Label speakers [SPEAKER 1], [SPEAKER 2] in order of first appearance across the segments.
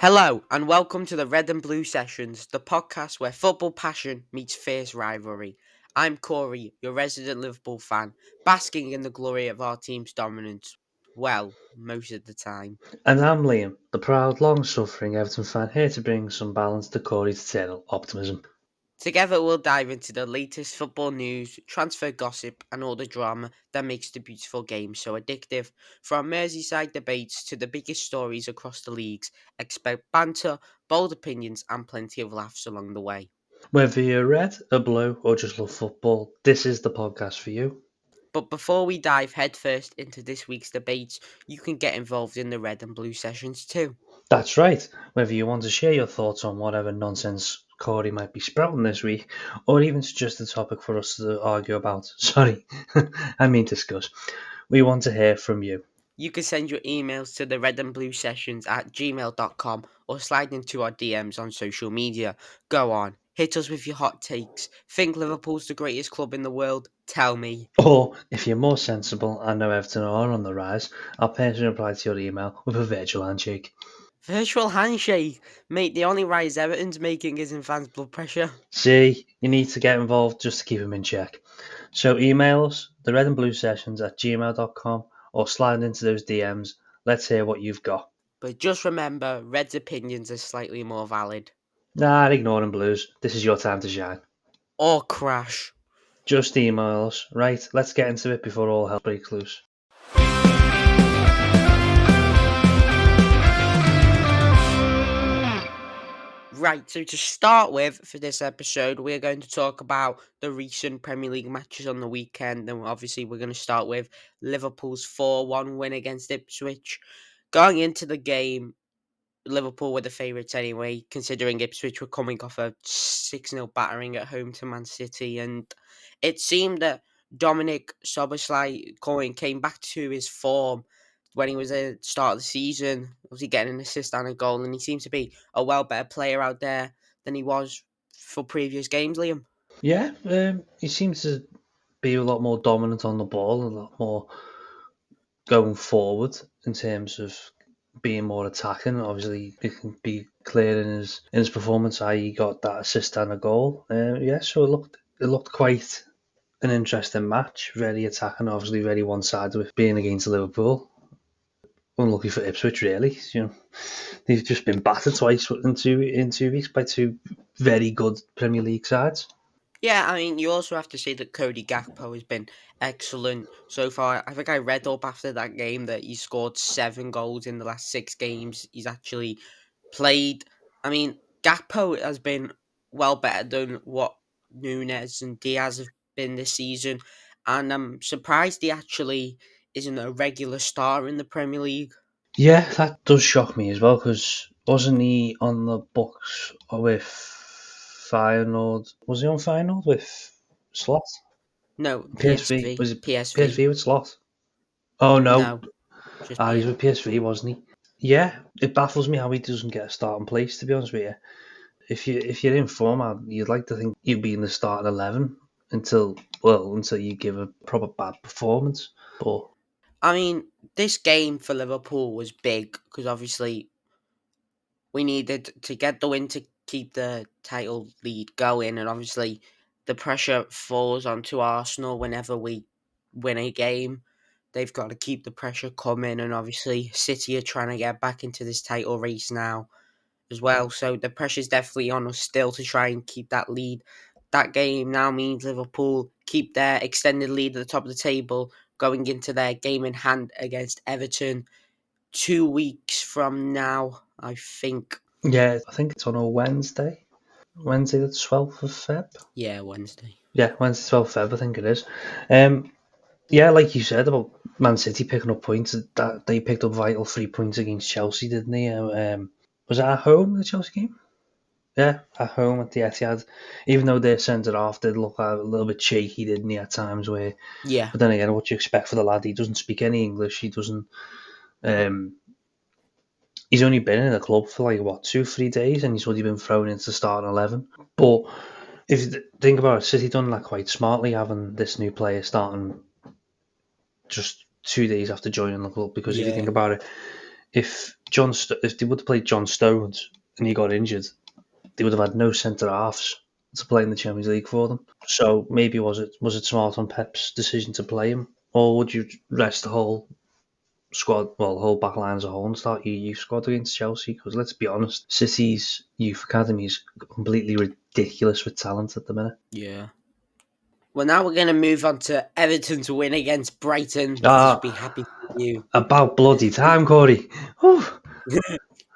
[SPEAKER 1] Hello, and welcome to the Red and Blue Sessions, the podcast where football passion meets fierce rivalry. I'm Corey, your resident Liverpool fan, basking in the glory of our team's dominance. Well, most of the time.
[SPEAKER 2] And I'm Liam, the proud, long-suffering Everton fan, here to bring some balance to Corey's eternal optimism.
[SPEAKER 1] Together, we'll dive into the latest football news, transfer gossip, and all the drama that makes the beautiful game so addictive. From Merseyside debates to the biggest stories across the leagues, expect banter, bold opinions, and plenty of laughs along the way.
[SPEAKER 2] Whether you're red, or blue, or just love football, this is the podcast for you.
[SPEAKER 1] But before we dive headfirst into this week's debates, you can get involved in the red and blue sessions too.
[SPEAKER 2] That's right, whether you want to share your thoughts on whatever nonsense Corey might be sprouting this week, or even suggest a topic for us to argue about. Sorry, I mean discuss. We want to hear from you.
[SPEAKER 1] You can send your emails to the red and blue sessions at gmail.com or slide into our DMs on social media. Go on, hit us with your hot takes. Think Liverpool's the greatest club in the world? Tell me.
[SPEAKER 2] Or, if you're more sensible and know Everton are on the rise, I'll personally reply to your email with a virtual handshake.
[SPEAKER 1] Virtual handshake. Mate, the only rise Everton's making is in fans' blood pressure.
[SPEAKER 2] See, you need to get involved just to keep them in check. So email us, the red and blue sessions at gmail.com, or slide into those DMs. Let's hear what you've got.
[SPEAKER 1] But just remember, Red's opinions are slightly more valid.
[SPEAKER 2] Nah, ignore them blues. This is your time to shine.
[SPEAKER 1] Or crash.
[SPEAKER 2] Just email us. Right, let's get into it before all hell breaks loose.
[SPEAKER 1] Right, so to start with, for this episode, we're going to talk about the recent Premier League matches on the weekend. And obviously, we're going to start with Liverpool's 4-1 win against Ipswich. Going into the game, Liverpool were the favourites anyway, considering Ipswich were coming off a 6-0 battering at home to Man City. And it seemed that Dominic Szoboszlai came back to his form when he was at the start of the season, obviously getting an assist and a goal, and he seems to be a well better player out there than he was for previous games, Liam.
[SPEAKER 2] Yeah, he seems to be a lot more dominant on the ball, a lot more going forward in terms of being more attacking. Obviously, it can be clear in his performance how he got that assist and a goal. Yeah, so it looked quite an interesting match. Very attacking, obviously very one sided with being against Liverpool. Unlucky for Ipswich, really. They've just been battered twice in two weeks by two very good Premier League sides.
[SPEAKER 1] Yeah, I mean, you also have to say that Cody Gakpo has been excellent so far. I think I read up after that game that he scored 7 goals in the last 6 games he's actually played. I mean, Gakpo has been well better than what Nunes and Diaz have been this season, and I'm surprised he actually isn't a regular star in the Premier League.
[SPEAKER 2] Yeah, that does shock me as well because wasn't he on the books with Feyenoord? Was he on Feyenoord with Slot?
[SPEAKER 1] No,
[SPEAKER 2] PSV,
[SPEAKER 1] PSV,
[SPEAKER 2] was it
[SPEAKER 1] PSV.
[SPEAKER 2] PSV with Slot? Oh no,
[SPEAKER 1] No, just
[SPEAKER 2] he's
[SPEAKER 1] P.
[SPEAKER 2] with PSV, wasn't he? Yeah, it baffles me how he doesn't get a starting place. To be honest with you, if you're in form, you'd like to think you'd be in the starting 11 until you give a proper bad performance. But
[SPEAKER 1] I mean, this game for Liverpool was big because obviously we needed to get the win to keep the title lead going, and obviously the pressure falls onto Arsenal whenever we win a game. They've got to keep the pressure coming, and obviously City are trying to get back into this title race now as well. So the pressure's definitely on us still to try and keep that lead. That game now means Liverpool keep their extended lead at the top of the table going into their game in hand against Everton 2 weeks from now, I think.
[SPEAKER 2] yeah, I think it's on a Wednesday the 12th of Feb.
[SPEAKER 1] Yeah, Wednesday.
[SPEAKER 2] Yeah, Wednesday 12th Feb, I think it is. Um, yeah, like you said about Man City picking up points, that they picked up vital 3 points against Chelsea, didn't they? Was it at home, the Chelsea game? Yeah, at home at the Etihad. Even though their centre half did look a little bit shaky, didn't he, at times?
[SPEAKER 1] Yeah.
[SPEAKER 2] But then again, what you expect for the lad? He doesn't speak any English. He doesn't. Um, he's only been in the club for like what 2 3 days, and he's already been thrown into starting 11. But if you think about it, City done that quite smartly, having this new player starting just 2 days after joining the club. Because if you
[SPEAKER 1] Yeah.
[SPEAKER 2] think about it, if they would have played John Stones and he got injured, they would have had no centre halves to play in the Champions League for them. So maybe was it smart on Pep's decision to play him, or would you rest the whole squad, well, the whole back line as a whole, and start your youth squad against Chelsea? Because let's be honest, City's youth academy is completely ridiculous with talent at the minute.
[SPEAKER 1] Yeah. Well, now we're going to move on to Everton's win against Brighton. This will be
[SPEAKER 2] Ah,
[SPEAKER 1] happy for you.
[SPEAKER 2] about bloody time, Corey. Whew.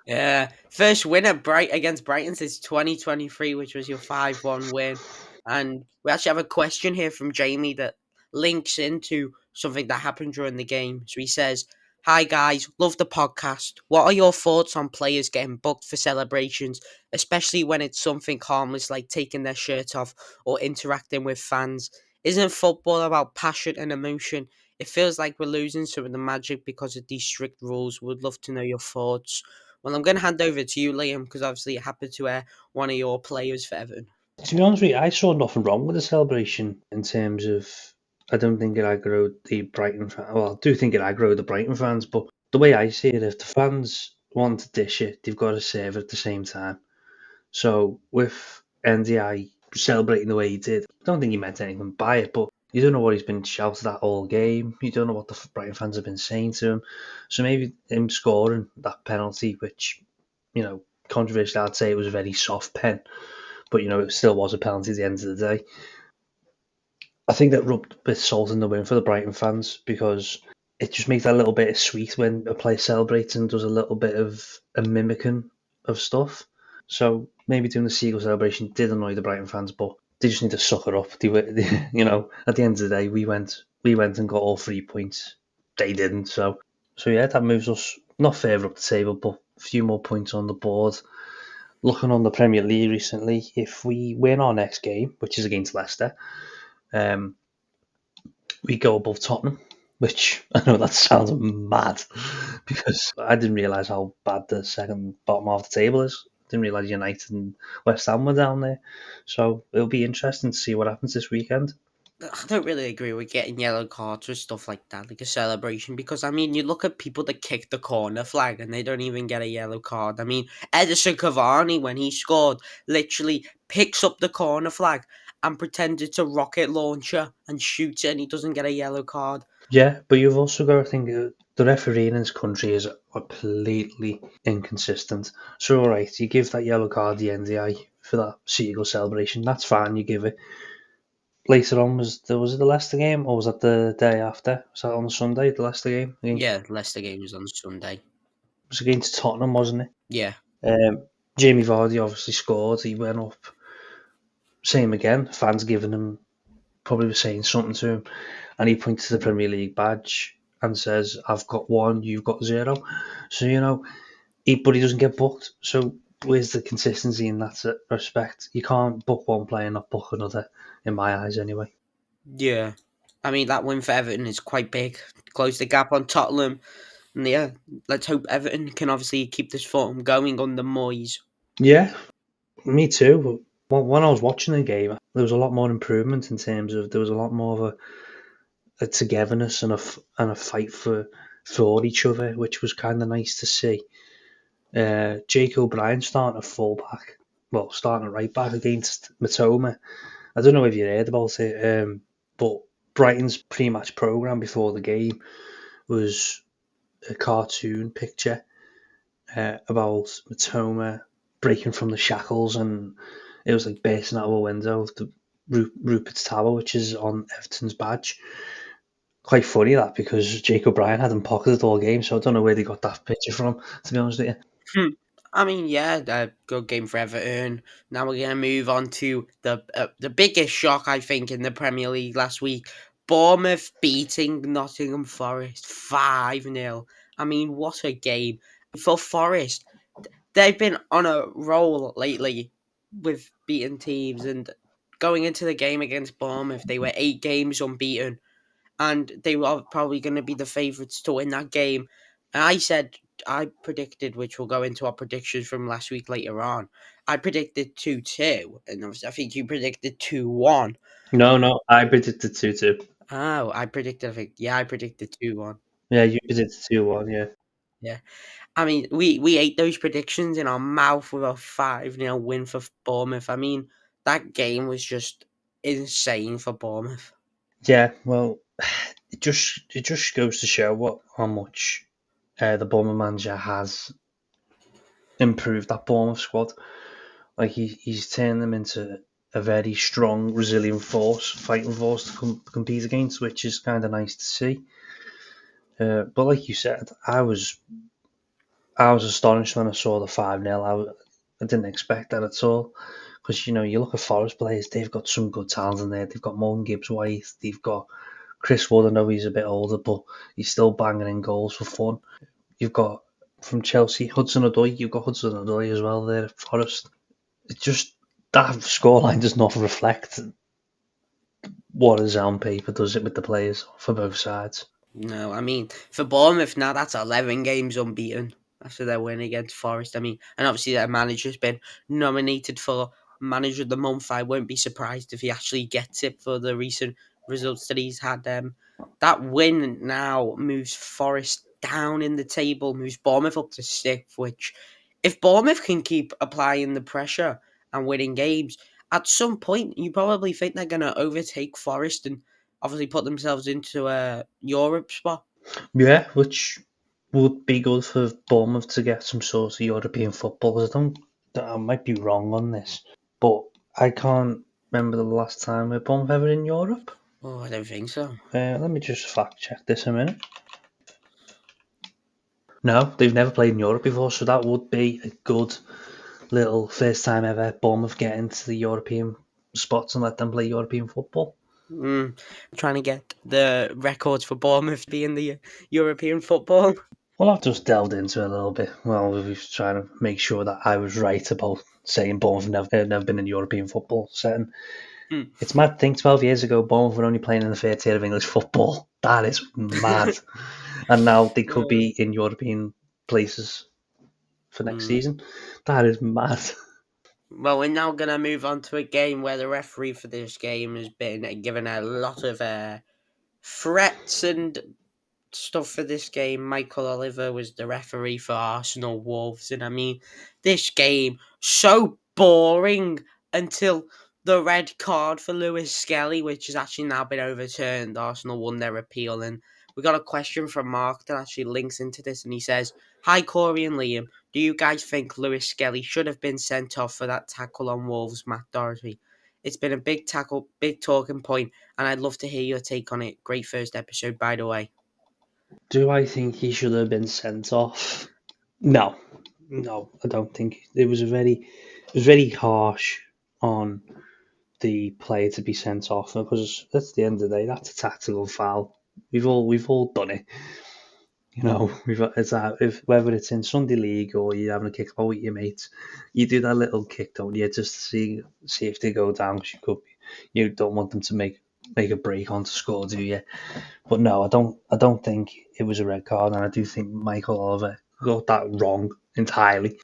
[SPEAKER 1] Yeah, first win at against Brighton since 2023, which was your 5-1 win. And we actually have a question here from Jamie that links into something that happened during the game. So he says, "Hi guys, love the podcast. What are your thoughts on players getting booked for celebrations, especially when it's something harmless like taking their shirt off or interacting with fans? Isn't football about passion and emotion? It feels like we're losing some of the magic because of these strict rules. Would love to know your thoughts." Well, I'm going to hand over to you, Liam, because obviously it happened to one of your players for Everton.
[SPEAKER 2] To be honest with you, I saw nothing wrong with the celebration in terms of. I don't think it aggroed the Brighton fans. Well, I do think it aggroed the Brighton fans, but the way I see it, if the fans want to dish it, they've got to serve it at the same time. So with NDI celebrating the way he did, I don't think he meant anything by it, but you don't know what he's been shouted at all game. You don't know what the Brighton fans have been saying to him. So maybe him scoring that penalty, which, controversially, I'd say it was a very soft pen, but, it still was a penalty at the end of the day. I think that rubbed a bit salt in the wind for the Brighton fans because it just makes that little bit of sweet when a player celebrates and does a little bit of a mimicking of stuff. So maybe doing the Seagull celebration did annoy the Brighton fans, but they just need to suck it up. At the end of the day, we went and got all 3 points. They didn't, so yeah, that moves us not further up the table, but a few more points on the board. Looking on the Premier League recently, if we win our next game, which is against Leicester, um, we go above Tottenham, which I know that sounds mad because I didn't realise how bad the second bottom half of the table is. I didn't realise United and West Ham were down there. So it'll be interesting to see what happens this weekend.
[SPEAKER 1] I don't really agree with getting yellow cards or stuff like that, like a celebration, because I mean, you look at people that kick the corner flag and they don't even get a yellow card. I mean, Edison Cavani, when he scored, literally picks up the corner flag and pretended to rocket launcher and shoots it, and he doesn't get a yellow card.
[SPEAKER 2] Yeah, but you've also got to think the refereeing in this country is completely inconsistent. So, all right, you give that yellow card the NDI for that Seagull celebration. That's fine, you give it. Later on, was it the Leicester game or was that the day after? Was that on the Sunday, the Leicester game?
[SPEAKER 1] Yeah, Leicester game was on Sunday.
[SPEAKER 2] It was against Tottenham, wasn't it?
[SPEAKER 1] Yeah.
[SPEAKER 2] Jamie Vardy obviously scored. He went up. Same again. Fans giving him, probably was saying something to him, and he points to the Premier League badge and says, "I've got one, you've got zero." So but he doesn't get booked. So where's the consistency in that respect? You can't book one player and not book another, in my eyes, anyway.
[SPEAKER 1] Yeah. I mean, that win for Everton is quite big. Close the gap on Tottenham. And yeah, let's hope Everton can obviously keep this form going under Moyes.
[SPEAKER 2] Yeah, me too. But when I was watching the game, there was a lot more improvement in terms of there was a lot more of a togetherness and a fight for each other, which was kind of nice to see. Jake O'Brien starting at fullback, well, starting at right back against Matoma. I don't know if you heard about it, but Brighton's pre-match program before the game was a cartoon picture about Matoma breaking from the shackles, and it was like bursting out of a window of the Rupert's Tower, which is on Everton's badge. Quite funny that because Jake O'Brien had him pocketed all game, so I don't know where they got that picture from. To be honest with you.
[SPEAKER 1] Hmm. I mean, yeah, a good game for Everton. Now we're gonna move on to the biggest shock I think in the Premier League last week: Bournemouth beating Nottingham Forest 5-0. I mean, what a game for Forest. They've been on a roll lately with beating teams, and going into the game against Bournemouth, they were 8 games unbeaten, and they were probably going to be the favourites to win that game. And I predicted, which we'll go into our predictions from last week later on. I predicted 2-2, and obviously I think you predicted 2-1.
[SPEAKER 2] No, no, I predicted 2-2.
[SPEAKER 1] Oh, I predicted 2-1.
[SPEAKER 2] Yeah, you predicted 2-1. Yeah.
[SPEAKER 1] Yeah. I mean, we ate those predictions in our mouth with a 5-0 win for Bournemouth. I mean, that game was just insane for Bournemouth.
[SPEAKER 2] Yeah, well, it just goes to show what how much the Bournemouth manager has improved that Bournemouth squad. Like he's turned them into a very strong, resilient force, fighting force to compete against, which is kind of nice to see. But like you said, I was astonished when I saw the 5-0. I didn't expect that at all. Because, you look at Forest players, they've got some good talent in there. They've got Morgan Gibbs White, they've got Chris Wood. I know he's a bit older, but he's still banging in goals for fun. You've got from Chelsea, Hudson Odoi. You've got Hudson Odoi as well there at Forest. It just, that scoreline does not reflect what is on paper, does it, with the players for both sides?
[SPEAKER 1] No, I mean, for Bournemouth now, that's 11 games unbeaten after their win against Forest. I mean, and obviously their manager's been nominated for Manager of the Month. I won't be surprised if he actually gets it for the recent results that he's had. That win now moves Forest down in the table, moves Bournemouth up to sixth, which, if Bournemouth can keep applying the pressure and winning games, at some point you probably think they're going to overtake Forest and obviously put themselves into a Europe spot.
[SPEAKER 2] Yeah, which would be good for Bournemouth to get some sort of European football. 'Cause I might be wrong on this, but I can't remember the last time we Bournemouth ever in Europe.
[SPEAKER 1] Oh, I don't think so.
[SPEAKER 2] Let me just fact check this a minute. No, they've never played in Europe before, so that would be a good little first time ever Bournemouth get into the European spots and let them play European football.
[SPEAKER 1] Mm, trying to get the records for Bournemouth to be in the European football.
[SPEAKER 2] Well, I've just delved into it a little bit. Well, we was trying to make sure that I was right about saying Bournemouth never been in European football setting.
[SPEAKER 1] Mm.
[SPEAKER 2] It's mad to think 12 years ago, Bournemouth were only playing in the third tier of English football. That is mad. And now they could
[SPEAKER 1] Uh,
[SPEAKER 2] be in European places for next
[SPEAKER 1] mm.
[SPEAKER 2] season. That is mad.
[SPEAKER 1] Well, we're now going to move on to a game where the referee for this game has been given a lot of threats and stuff for this game. Michael Oliver was the referee for Arsenal Wolves, and I mean, this game so boring until the red card for Lewis-Skelly, which has actually now been overturned. Arsenal won their appeal, and we got a question from Mark that actually links into this, and he says, "Hi Corey and Liam, do you guys think Lewis-Skelly should have been sent off for that tackle on Wolves, Matt Doherty? It's been a big tackle, big talking point, and I'd love to hear your take on it. Great first episode, by the way."
[SPEAKER 2] Do I think he should have been sent off? No, no, I don't think it was very harsh on the player to be sent off because at the end of the day, that's a tactical foul. We've all done it. If whether it's in Sunday league or you're having a kick ball with your mates, you do that little kick, don't you, just to see if they go down. Because you don't want them to make a break on to score, do you? But no, I don't think it was a red card, and I do think Michael Oliver got that wrong entirely.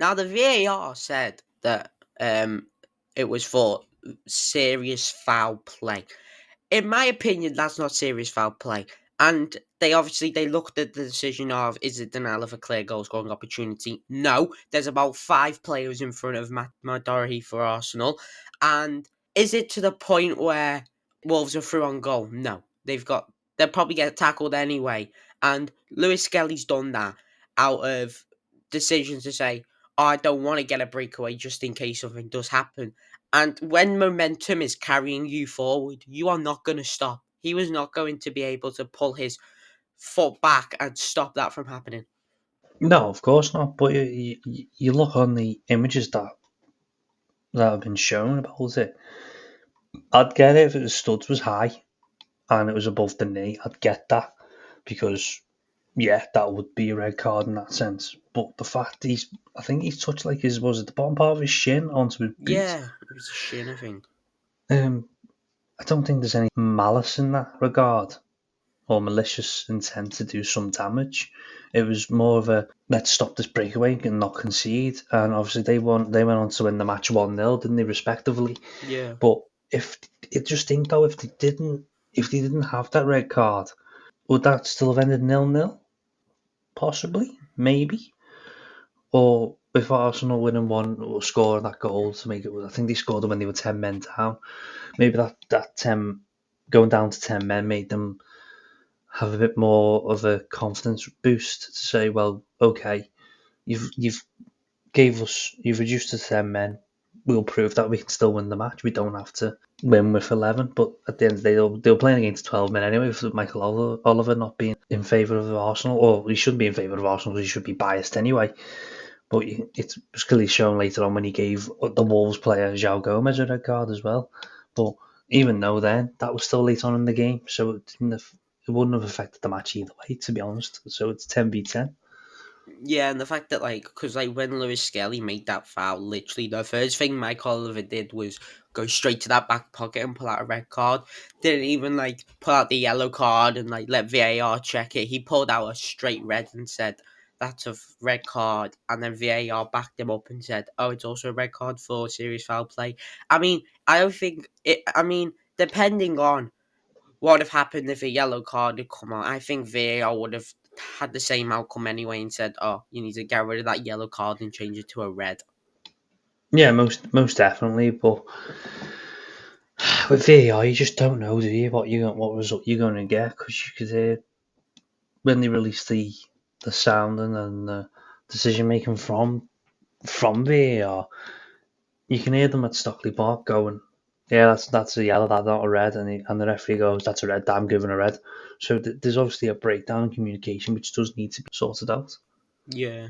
[SPEAKER 1] Now the VAR said that it was for serious foul play. In my opinion, that's not serious foul play. And they looked at the decision of, is it denial of a clear goal scoring opportunity? No. There's about five players in front of Matt Doherty for Arsenal. And is it to the point where Wolves are through on goal? No. They'll probably get tackled anyway. And Lewis-Skelly's done that out of decisions to say, oh, I don't want to get a breakaway just in case something does happen. And when momentum is carrying you forward, you are not going to stop. He was not going to be able to pull his foot back and stop that from happening.
[SPEAKER 2] No, of course not. But you look on the images that have been shown about it. I'd get it if the studs was high and it was above the knee. I'd get that because yeah, that would be a red card in that sense. But the fact I think he's touched like was it the bottom part of his shin onto his boot.
[SPEAKER 1] Yeah, it was a shin, I think.
[SPEAKER 2] Um, I don't think there's any malice in that regard or malicious intent to do some damage. It was more of a let's stop this breakaway and not concede. And obviously they went on to win the match 1-0, didn't they, respectively?
[SPEAKER 1] Yeah.
[SPEAKER 2] But if it just think though, if they didn't have that red card, would that still have ended 0-0? possibly, maybe. Or if Arsenal winning one or scoring that goal to make it, I think they scored it when they were 10 men down. Maybe that 10 going down to 10 men made them have a bit more of a confidence boost to say, well, okay, you've you've reduced to 10 men. We'll prove that we can still win the match. We don't have to win with 11. But at the end of the day, they were playing against 12 men anyway, with Michael Oliver not being in favour of Arsenal. Or he shouldn't be in favour of Arsenal because he should be biased anyway. But it was clearly shown later on when he gave the Wolves player João Gomez a red card as well. But even though then, that was still late on in the game. So it wouldn't have affected the match either way, to be honest. So it's 10v10.
[SPEAKER 1] Yeah, and the fact that because when Lewis-Skelly made that foul, literally the first thing Mike Oliver did was go straight to that back pocket and pull out a red card. Didn't even pull out the yellow card and let VAR check it. He pulled out a straight red and said that's a red card, and then VAR backed him up and said, "Oh, it's also a red card for serious foul play." I mean, I don't think it. I mean, depending on what would have happened if a yellow card had come out? I think VAR would have had the same outcome anyway and said, "Oh, you need to get rid of that yellow card and change it to a red."
[SPEAKER 2] Yeah, most definitely. But with VAR, you just don't know, do you? What result you're going to get? Because you could hear when they release the sounding and the decision making from VAR, you can hear them at Stockley Park going, "Yeah, that's a yellow, that's not a red," and the referee goes, "That's a red. I'm giving a red." So there's obviously a breakdown in communication which does need to be sorted out.
[SPEAKER 1] Yeah.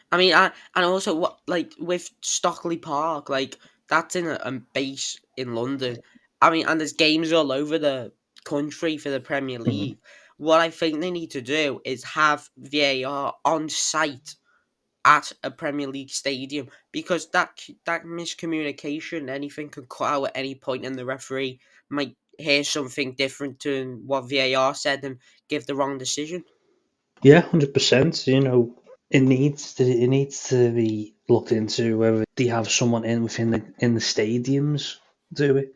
[SPEAKER 1] I mean, and also what with Stockley Park, that's in a base in London. I mean, and there's games all over the country for the Premier
[SPEAKER 2] Mhm.
[SPEAKER 1] League. What I think they need to do is have VAR on site at a Premier League stadium, because that miscommunication, anything could cut out at any point, and the referee might hear something different to what VAR said and give the wrong decision.
[SPEAKER 2] Yeah, 100%. It needs to be looked into whether they have someone in the stadiums do it,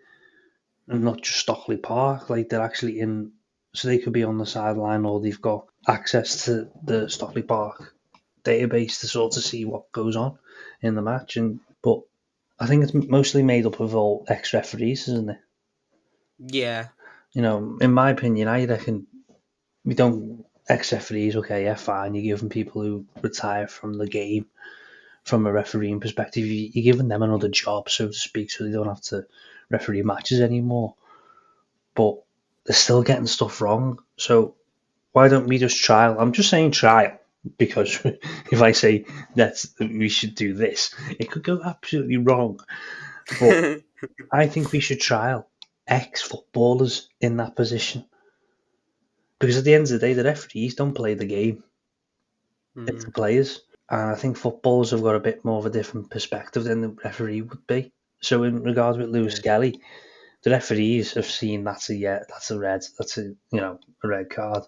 [SPEAKER 2] and not just Stockley Park. Like they're actually in, so they could be on the sideline, or they've got access to the Stockley Park database to sort of see what goes on in the match. And but I think it's mostly made up of all ex referees, isn't it?
[SPEAKER 1] Yeah,
[SPEAKER 2] In my opinion, I reckon we don't ex referees. Okay, yeah, fine. You're giving people who retire from the game from a refereeing perspective, you're giving them another job, so to speak, so they don't have to referee matches anymore. But they're still getting stuff wrong. So why don't we just trial? I'm just saying trial because if I say that we should do this, it could go absolutely wrong. But I think we should trial ex footballers in that position because at the end of the day, the referees don't play the game; it's the
[SPEAKER 1] mm,
[SPEAKER 2] players. And I think footballers have got a bit more of a different perspective than the referee would be. So in regards with Lewis
[SPEAKER 1] yeah,
[SPEAKER 2] Skelly, the referees have seen that's a red, that's a red card.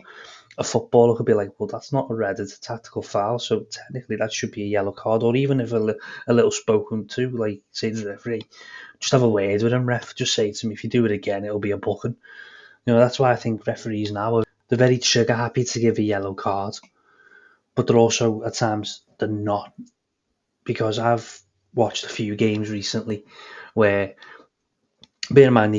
[SPEAKER 2] A footballer could be like, well, that's not a red, it's a tactical foul, so technically that should be a yellow card. Or even if a little spoken to, like say to the referee, just have a word with him, ref. Just say to him, if you do it again, it'll be a booking. That's why I think referees now they're very trigger happy to give a yellow card, but they're also at times they're not, because I've watched a few games recently where, bear in mind,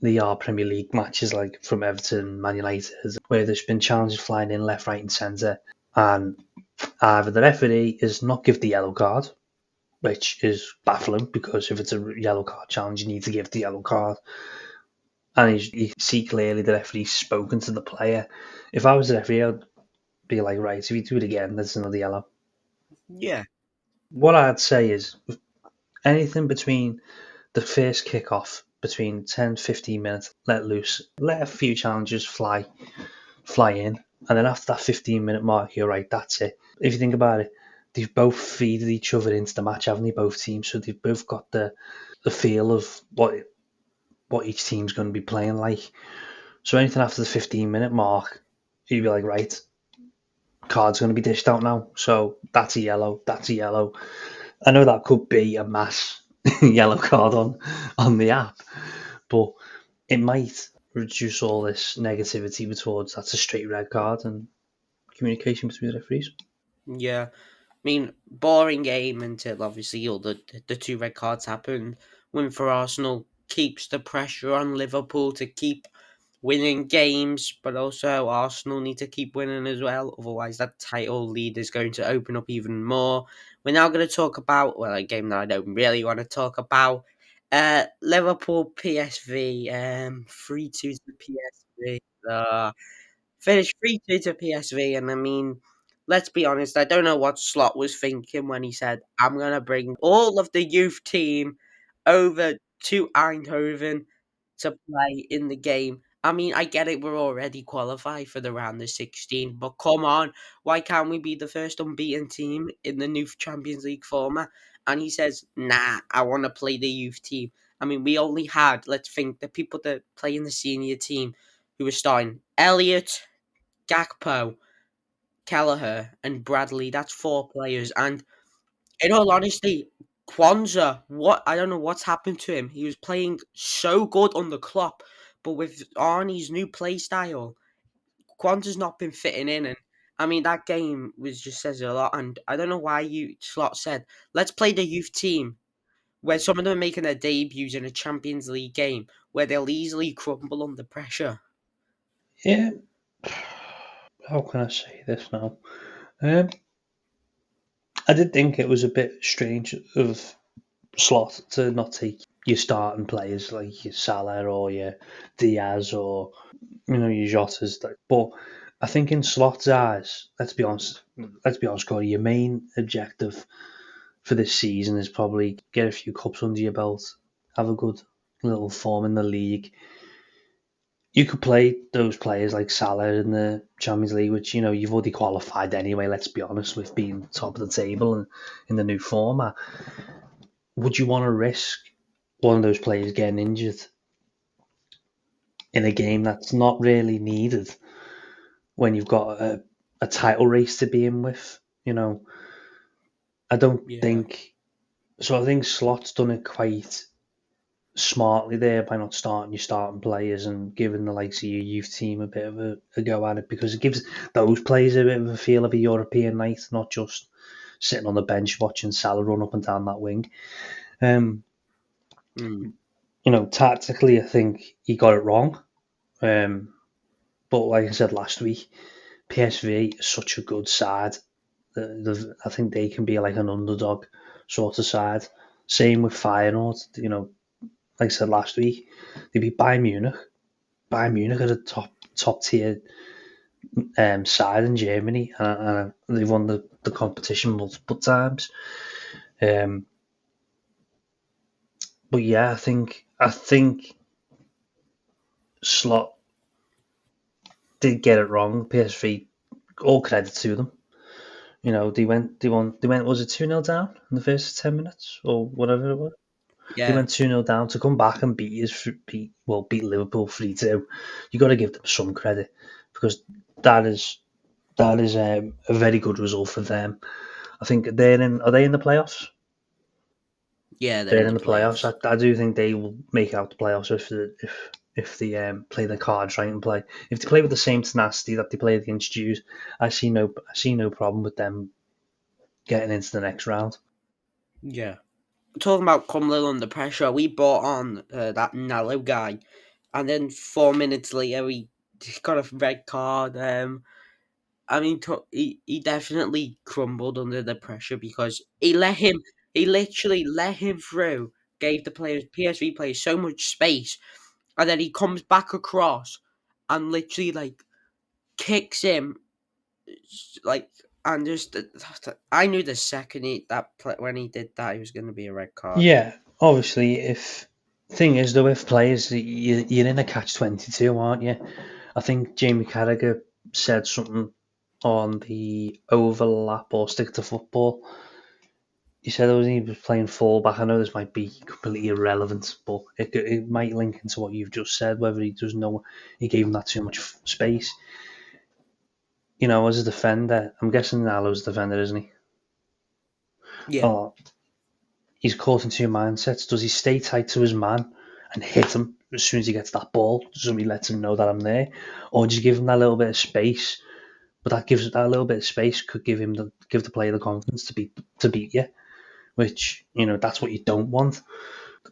[SPEAKER 2] they are Premier League matches like from Everton, Man United, where there's been challenges flying in left, right, and centre, and either the referee is not give the yellow card, which is baffling because if it's a yellow card challenge, you need to give the yellow card, and you see clearly the referee's spoken to the player. If I was the referee, I'd be like, right, if you do it again, there's another yellow.
[SPEAKER 1] yeah,
[SPEAKER 2] What I'd say is anything between the first kick-off between 10-15 minutes, let loose, let a few challenges fly in, and then after that 15-minute mark, you're right, that's it. If you think about it, they've both feeded each other into the match, haven't they, both teams? So they've both got the feel of what each team's going to be playing like. So anything after the 15-minute mark, you'd be like, right, card's going to be dished out now. So that's a yellow, that's a yellow. I know that could be a mass yellow card on the app, but it might reduce all this negativity towards that's a straight red card and communication between the referees.
[SPEAKER 1] Yeah. I mean, boring game until obviously all the two red cards happened. Win for Arsenal keeps the pressure on Liverpool to keep winning games, but also Arsenal need to keep winning as well. Otherwise, that title lead is going to open up even more. We're now going to talk about, well, a game that I don't really want to talk about. Liverpool PSV, 3-2 to PSV. Finished 3-2 to PSV, and I mean, let's be honest, I don't know what Slot was thinking when he said, I'm going to bring all of the youth team over to Eindhoven to play in the game. I mean, I get it, we're already qualified for the round of 16, but come on, why can't we be the first unbeaten team in the new Champions League format? And he says, nah, I want to play the youth team. I mean, we only had, let's think, the people that play in the senior team who were starting Elliot, Gakpo, Kelleher, and Bradley. That's four players. And in all honesty, Kwanzaa, what I don't know what's happened to him. He was playing so good on the Klopp, but with Arnie's new play style, Kwanzaa's not been fitting in. And I mean, that game was just says a lot. And I don't know why you Slot said, let's play the youth team where some of them are making their debuts in a Champions League game where they'll easily crumble under pressure.
[SPEAKER 2] Yeah, how can I say this now? Um, I did think it was a bit strange of Slot to not take your starting players like your Salah or your Diaz or your Jotas. But I think in Slot's eyes, let's be honest, Corey, your main objective for this season is probably get a few cups under your belt, have a good little form in the league. You could play those players like Salah in the Champions League, which you've already qualified anyway. Let's be honest, with being top of the table and in the new format. Would you want to risk one of those players getting injured in a game that's not really needed when you've got a title race to be in with? I don't
[SPEAKER 1] Yeah.
[SPEAKER 2] think so. I think Slot's done it quite smartly there by not starting your starting players and giving the likes of your youth team a bit of a go at it, because it gives those players a bit of a feel of a European night, not just sitting on the bench watching Salah run up and down that wing. Um,
[SPEAKER 1] Mm.
[SPEAKER 2] Tactically, I think he got it wrong. But like I said last week, PSV is such a good side. I think they can be like an underdog sort of side. Same with Feyenoord. Like I said last week, they beat Bayern Munich. Bayern Munich are a top tier side in Germany, and they've won the competition multiple times. Um, but yeah, I think Slot did get it wrong. PSV, all credit to them. They went. Was it 2-0 down in the first 10 minutes or whatever it was? They
[SPEAKER 1] Yeah.
[SPEAKER 2] went 2-0 down to come back and beat Liverpool 3-2. You got to give them some credit, because that is a very good result for them. I think they're in. Are they in the playoffs?
[SPEAKER 1] Yeah, they're
[SPEAKER 2] They're
[SPEAKER 1] in
[SPEAKER 2] in
[SPEAKER 1] the
[SPEAKER 2] the playoffs.
[SPEAKER 1] playoffs.
[SPEAKER 2] I do think they will make out the playoffs if they play their cards right and play. If they play with the same tenacity that they played against Jews, I see no problem with them getting into the next round.
[SPEAKER 1] Yeah. Talking about Cromwell under pressure, we brought on that Nallo guy, and then 4 minutes later we got a red card. I mean, he definitely crumbled under the pressure because he literally let him through, gave the players, PSV players, so much space, and then he comes back across and literally like kicks him, like, and just I knew the second when he did that, he was going to be a red card.
[SPEAKER 2] Yeah, obviously, if thing is though, if players you're in a catch-22, aren't you? I think Jamie Carragher said something on the overlap or stick to football. He said he was playing fullback. I know this might be completely irrelevant, but it might link into what you've just said. Whether he doesn't know he gave him that too much space. As a defender, I'm guessing Nalo's a defender, isn't he?
[SPEAKER 1] Yeah,
[SPEAKER 2] Oh, he's caught in two mindsets. Does he stay tight to his man and hit him as soon as he gets that ball, so he lets him know that I'm there, or does he give him that little bit of space but that gives that little bit of space could give the player the confidence to beat you, which that's what you don't want.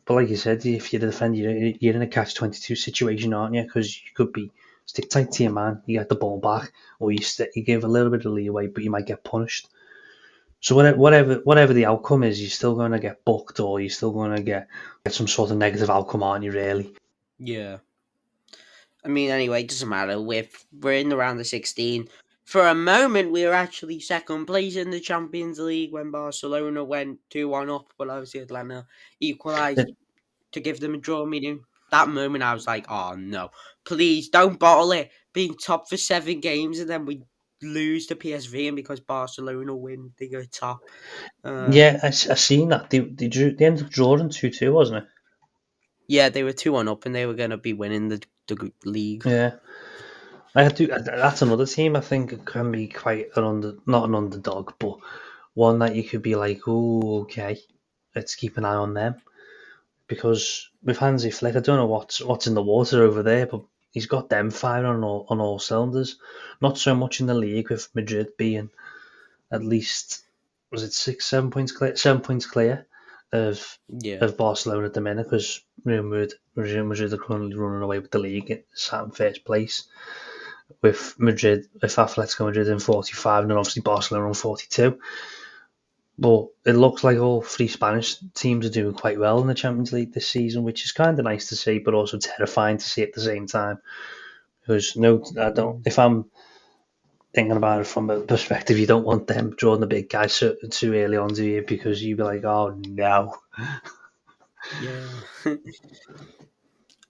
[SPEAKER 2] But like you said, if you're the defender, you're in a catch-22 situation, aren't you? Because you could be stick tight to your man, you get the ball back, or you give a little bit of leeway, but you might get punished. So whatever the outcome is, you're still going to get booked, or you're still going to get some sort of negative outcome, aren't you? Really?
[SPEAKER 1] Yeah. I mean, anyway, it doesn't matter. We're in the round of 16. For a moment, we were actually second place in the Champions League when Barcelona went 2-1 up, but obviously Atlanta equalised to give them a draw. Meaning, that moment, I was like, oh no, please don't bottle it. Being top for 7 games and then we lose to PSV, and because Barcelona win, they go top. Uh,
[SPEAKER 2] Yeah, I seen that. They ended up drawing 2-2, wasn't it?
[SPEAKER 1] yeah, they were 2-1 up and they were going to be winning the league.
[SPEAKER 2] Yeah. That's another team I think can be quite not an underdog, but one that you could be like, oh, okay, let's keep an eye on them because with Hansi Flick, I don't know what's in the water over there, but he's got them firing on all cylinders. Not so much in the league with Madrid being at least was it 7 points clear of
[SPEAKER 1] Yeah,
[SPEAKER 2] of Barcelona at the minute because Real Madrid are currently running away with the league, sat in first place with Atletico Madrid in 45, and then obviously Barcelona on 42. But it looks like all three Spanish teams are doing quite well in the Champions League this season, which is kind of nice to see, but also terrifying to see at the same time. Because no, I don't.
[SPEAKER 1] mm,
[SPEAKER 2] If I'm thinking about it from a perspective, you don't want them drawing the big guys too early on, do you? Because you'd be like, oh no.
[SPEAKER 1] yeah.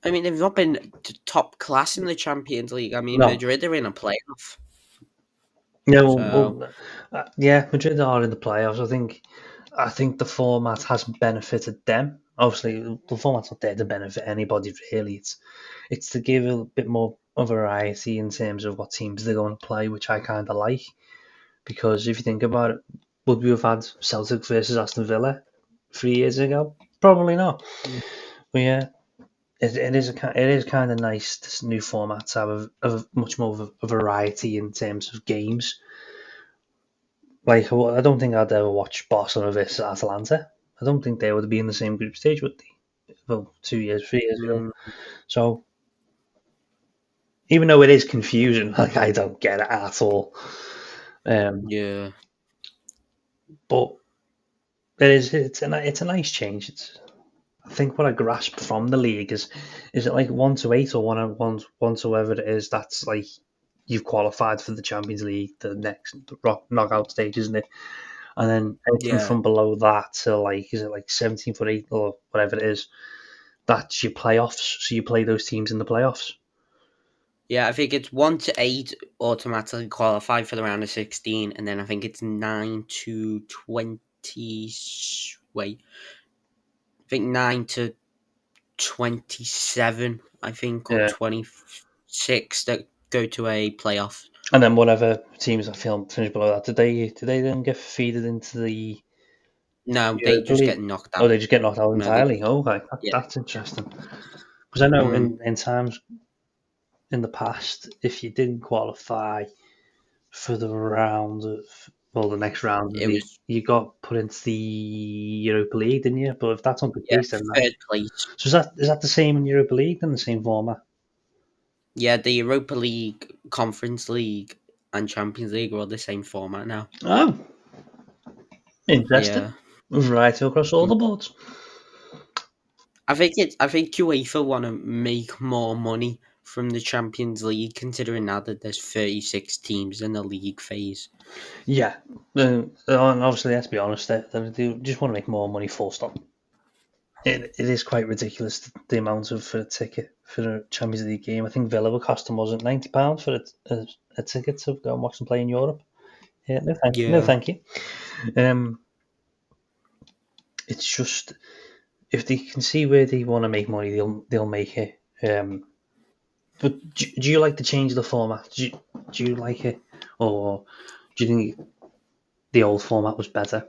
[SPEAKER 1] I mean, they've not been top class in the Champions League. I mean,
[SPEAKER 2] No,
[SPEAKER 1] Madrid are in a playoff,
[SPEAKER 2] no.
[SPEAKER 1] so
[SPEAKER 2] Yeah, Madrid are in the playoffs. I think the format has benefited them. Obviously, the format's not there to benefit anybody really. It's to give a bit more of variety in terms of what teams they're going to play, which I kind of like. Because if you think about it, would we have had Celtic versus Aston Villa 3 years ago? Probably not.
[SPEAKER 1] mm,
[SPEAKER 2] But yeah, it is kind of nice this new format to have a much more of a variety in terms of games. Like I don't think I'd ever watch Barcelona versus Atalanta. I don't think they would be in the same group stage, would they? Well, 2 years, 3 years ago.
[SPEAKER 1] mm,
[SPEAKER 2] So even though it is confusing, like I don't get it at all. Um,
[SPEAKER 1] yeah,
[SPEAKER 2] but it's a nice change. I think what I grasp from the league is it like 1 to 8 or one to whatever it is that's like you've qualified for the Champions League, the next knockout stage, isn't it? And then anything
[SPEAKER 1] yeah,
[SPEAKER 2] from below that to like is it like 17 for 8 or whatever it is, that's your playoffs. So you play those teams in the playoffs.
[SPEAKER 1] yeah. I think it's 1 to 8 automatically qualify for the round of 16, and then I think it's 9 to 20. Wait, I think 9 to 27. I think or
[SPEAKER 2] Yeah.
[SPEAKER 1] 26 that go to a playoff.
[SPEAKER 2] And then whatever teams that finish below that, did they then get feeded into the
[SPEAKER 1] No, they
[SPEAKER 2] Europa
[SPEAKER 1] just
[SPEAKER 2] League?
[SPEAKER 1] get knocked
[SPEAKER 2] Oh,
[SPEAKER 1] out.
[SPEAKER 2] they just get knocked out
[SPEAKER 1] No, they
[SPEAKER 2] entirely. Oh, okay,
[SPEAKER 1] yeah.
[SPEAKER 2] that's interesting. Because I know
[SPEAKER 1] Mm,
[SPEAKER 2] in times in the past, if you didn't qualify for the round of well, the next round of
[SPEAKER 1] it
[SPEAKER 2] the
[SPEAKER 1] was
[SPEAKER 2] you got put into the Europa League, didn't you? But if that's not the
[SPEAKER 1] yeah
[SPEAKER 2] case, then
[SPEAKER 1] third place.
[SPEAKER 2] so is that the same in Europa League then the same format?
[SPEAKER 1] Yeah, the Europa League, Conference League, and Champions League are all the same format now.
[SPEAKER 2] Oh, interesting.
[SPEAKER 1] Yeah.
[SPEAKER 2] Right across all
[SPEAKER 1] Mm.
[SPEAKER 2] the boards.
[SPEAKER 1] I think UEFA want to make more money from the Champions League, considering now that there's 36 teams in the league phase.
[SPEAKER 2] Yeah, and obviously, let's be honest, they do just want to make more money. Full stop. It is quite ridiculous the amount of for a ticket for a Champions League game. I think Villa were costing wasn't £90 for a ticket to go and watch them play in Europe. Yeah, no,
[SPEAKER 1] Yeah.
[SPEAKER 2] thank you. Um, it's just if they can see where they want to make money, they'll make it. But do you like the change of the format? Do you like it, or do you think the old format was better?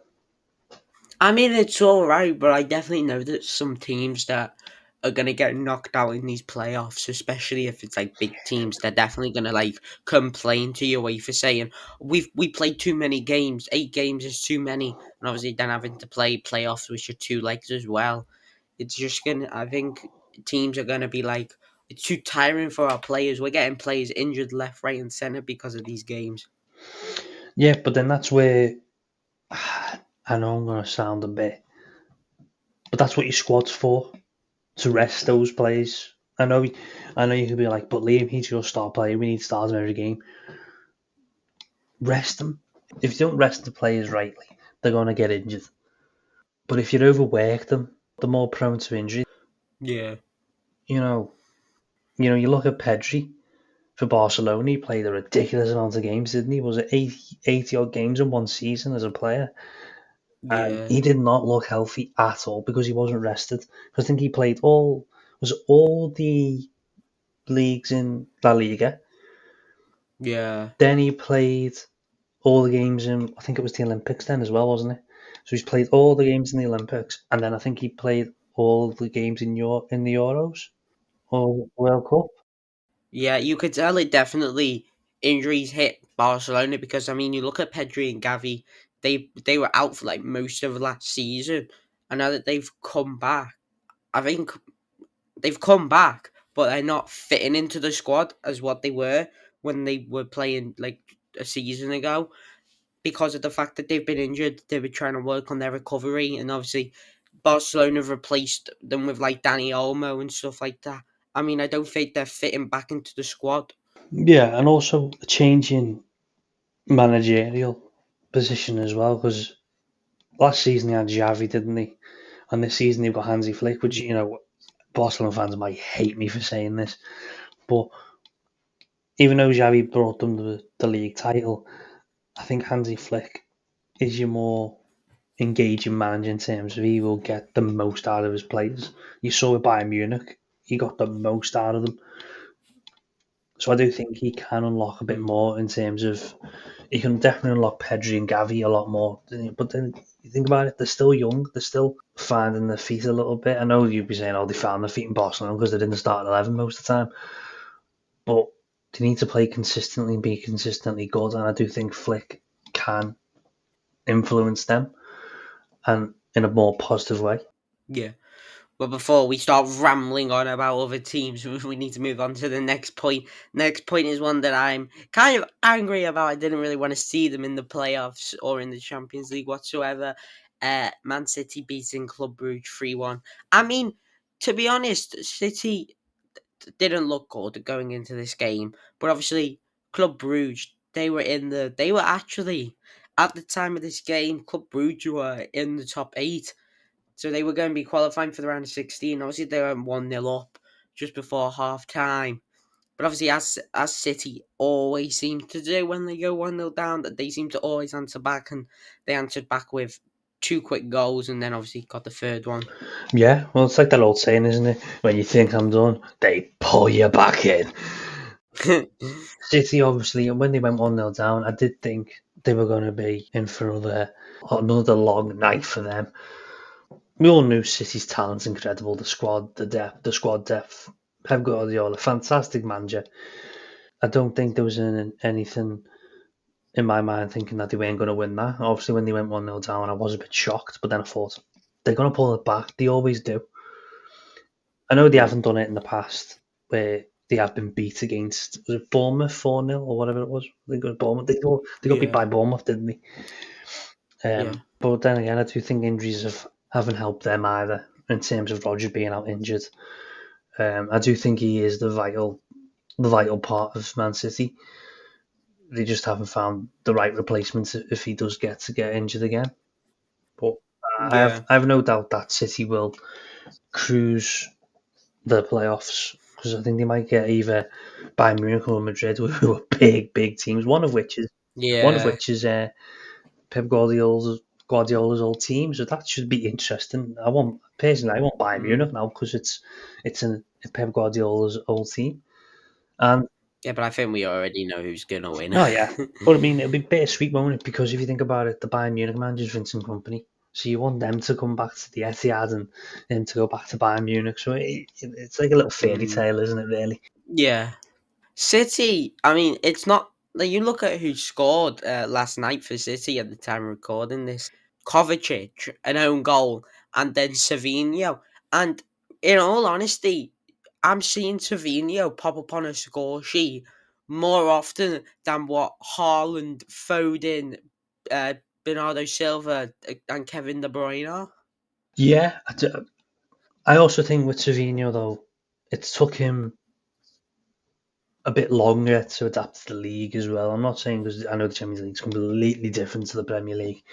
[SPEAKER 1] I mean, it's alright, but I definitely know that some teams that are gonna get knocked out in these playoffs, especially if it's like big teams. They're definitely gonna like complain to you for saying we played too many games. 8 games is too many, and obviously then having to play playoffs, which are 2 legs as well. It's just gonna. I think teams are gonna be like, it's too tiring for our players. We're getting players injured left, right, and center because of these games.
[SPEAKER 2] Yeah, but then that's where I know I'm going to sound a bit, but that's what your squad's for, to rest those players. I know you could be like, but Liam, he's your star player. We need stars in every game. Rest them. If you don't rest the players rightly, they're going to get injured. But if you overwork them, they're more prone to injury.
[SPEAKER 1] Yeah,
[SPEAKER 2] You know, you look at Pedri for Barcelona. He played a ridiculous amount of games, didn't he? Was it 80 odd games in one season as a player? And
[SPEAKER 1] yeah,
[SPEAKER 2] he did not look healthy at all because he wasn't rested. I think he played all the leagues in La Liga.
[SPEAKER 1] yeah,
[SPEAKER 2] Then he played all the games in, I think it was the Olympics then as well, wasn't it? So he's played all the games in the Olympics, and then I think he played all the games in the Euros or World Cup.
[SPEAKER 1] yeah. You could tell it definitely injuries hit Barcelona because I mean you look at Pedri and Gavi, they were out for like most of last season, and now that they've come back, I think they've come back, but they're not fitting into the squad as what they were when they were playing like a season ago because of the fact that they've been injured. They've been trying to work on their recovery, and obviously Barcelona have replaced them with like Danny Olmo and stuff like that. I mean, I don't think they're fitting back into the squad.
[SPEAKER 2] Yeah, and also a change in managerial position as well, because last season he had Xavi, didn't he? And this season they've got Hansi Flick, which, Barcelona fans might hate me for saying this, but even though Xavi brought them the league title, I think Hansi Flick is your more engaging manager in terms of he will get the most out of his players. You saw it Bayern Munich; he got the most out of them. So I do think he can unlock a bit
[SPEAKER 1] Mm.
[SPEAKER 2] more in terms of he can definitely unlock Pedri and Gavi a lot more. But then you think about it, they're still young. They're still finding their feet a little bit. I know you'd be saying, "Oh, they found their feet in Barcelona because they're in the starting 11 most of the time." But they need to play consistently and be consistently good. And I do think Flick can influence them and in a more positive way.
[SPEAKER 1] Yeah. But before we start rambling on about other teams, we need to move on to the next point. Next point is one that I'm kind of angry about. I didn't really want to see them in the playoffs or in the Champions League whatsoever. Man City beating Club Brugge 3-1. I mean, to be honest, City didn't look good going into this game, but obviously Club Brugge, they were actually at the time of this game, Club Brugge were in the top 8, so they were going to be qualifying for the round of 16. Obviously, they went 1-0 up just before half time. But obviously, as City always seem to do when they go 1-0 down, that they seem to always answer back, and they answered back with 2 quick goals, and then obviously got the third one.
[SPEAKER 2] Yeah, well, it's like that old saying, isn't it? When you think I'm done, they pull you back in. City, obviously, when they went 1-0 down, I did think they were going to be in for another long night for them. We all knew City's talent's incredible, the squad depth. Pep Guardiola, fantastic manager. I don't think there was anything in my mind thinking that they weren't going to win that. Obviously, when they went 1-0 down, I was a bit shocked, but then I thought, they're going to pull it back. They always do. I know they haven't done it in the past where they have been beat against, was it Bournemouth 4-0 or whatever it was? I think it was Bournemouth. They got beat
[SPEAKER 1] Yeah,
[SPEAKER 2] by Bournemouth, didn't they?
[SPEAKER 1] yeah,
[SPEAKER 2] But then again, I do think injuries haven't helped them either in terms of Roger being out injured. I do think he is the vital part of Man City. They just haven't found the right replacement if he does get injured again. But I have
[SPEAKER 1] yeah,
[SPEAKER 2] I have no doubt that City will cruise the playoffs because I think they might get either Bayern Munich or Madrid, who are big teams.
[SPEAKER 1] yeah,
[SPEAKER 2] One of which is Pep Guardiola's old team, so that should be interesting. I want Bayern
[SPEAKER 1] mm.
[SPEAKER 2] Munich now because it's a Pep Guardiola's old team, and
[SPEAKER 1] Yeah. But I think we already know who's gonna win.
[SPEAKER 2] oh yeah, but I mean it'll be bittersweet, won't it? Because if you think about it, the Bayern Munich manager is Vincent Company, So you want them to come back to the Etihad and them to go back to Bayern Munich. So it's like a little fairy
[SPEAKER 1] Mm,
[SPEAKER 2] tale, isn't it? Really?
[SPEAKER 1] yeah. City, I mean, it's not like you look at who scored last night for City at the time of recording this. Kovacic, an own goal, and then Savinho. And in all honesty, I'm seeing Savinho pop up on a score sheet more often than what Haaland, Foden, uh, Bernardo Silva, and Kevin De Bruyne are.
[SPEAKER 2] Yeah. I also think with Savinho though, it took him a bit longer to adapt to the league as well. I'm not saying because I know the Champions League is completely different to the Premier League,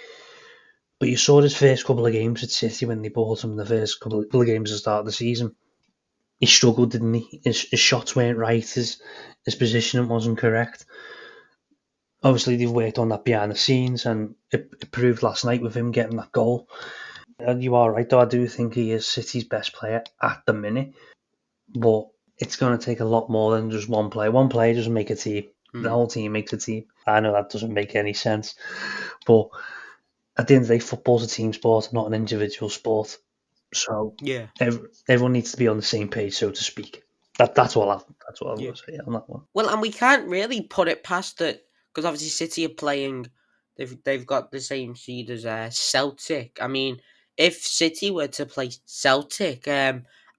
[SPEAKER 2] but you saw his first couple of games at City when they bought him in the first couple of games at the start of the season. He struggled, didn't he? His shots weren't right. His positioning wasn't correct. Obviously, they've worked on that behind the scenes, and it proved last night with him getting that goal. And you are right, though. I do think he is City's best player at the minute, but it's going to take a lot more than just one player. One player doesn't make a team. The
[SPEAKER 1] Hmm.
[SPEAKER 2] whole team makes a team. I know that doesn't make any sense, but at the end of the day, football's a team sport, not an individual sport. So
[SPEAKER 1] Yeah.
[SPEAKER 2] everyone needs to be on the same page, so to speak. That's what I
[SPEAKER 1] Yeah.
[SPEAKER 2] will say on that one.
[SPEAKER 1] Well, and we can't really put it past it because obviously City are playing. They've got the same seed as Celtic. I mean, if City were to play Celtic,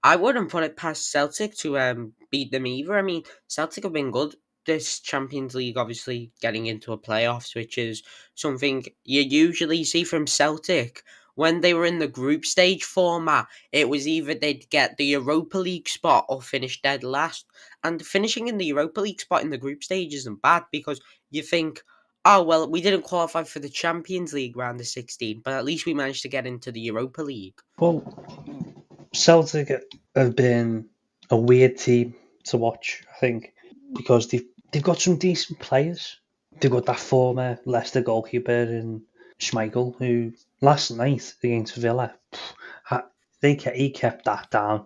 [SPEAKER 1] I wouldn't put it past Celtic to beat them either. I mean, Celtic have been good this Champions League, obviously getting into a playoffs, which is something you usually see from Celtic. When they were in the group stage format, it was either they'd get the Europa League spot or finish dead last, and finishing in the Europa League spot in the group stage isn't bad because you think, oh, well, we didn't qualify for the Champions League round of 16, but at least we managed to get into the Europa League.
[SPEAKER 2] Well, Celtic have been a weird team to watch, I think, because they've got some decent players. They've got that former Leicester goalkeeper in Schmeichel, who last night against Villa, he kept that down.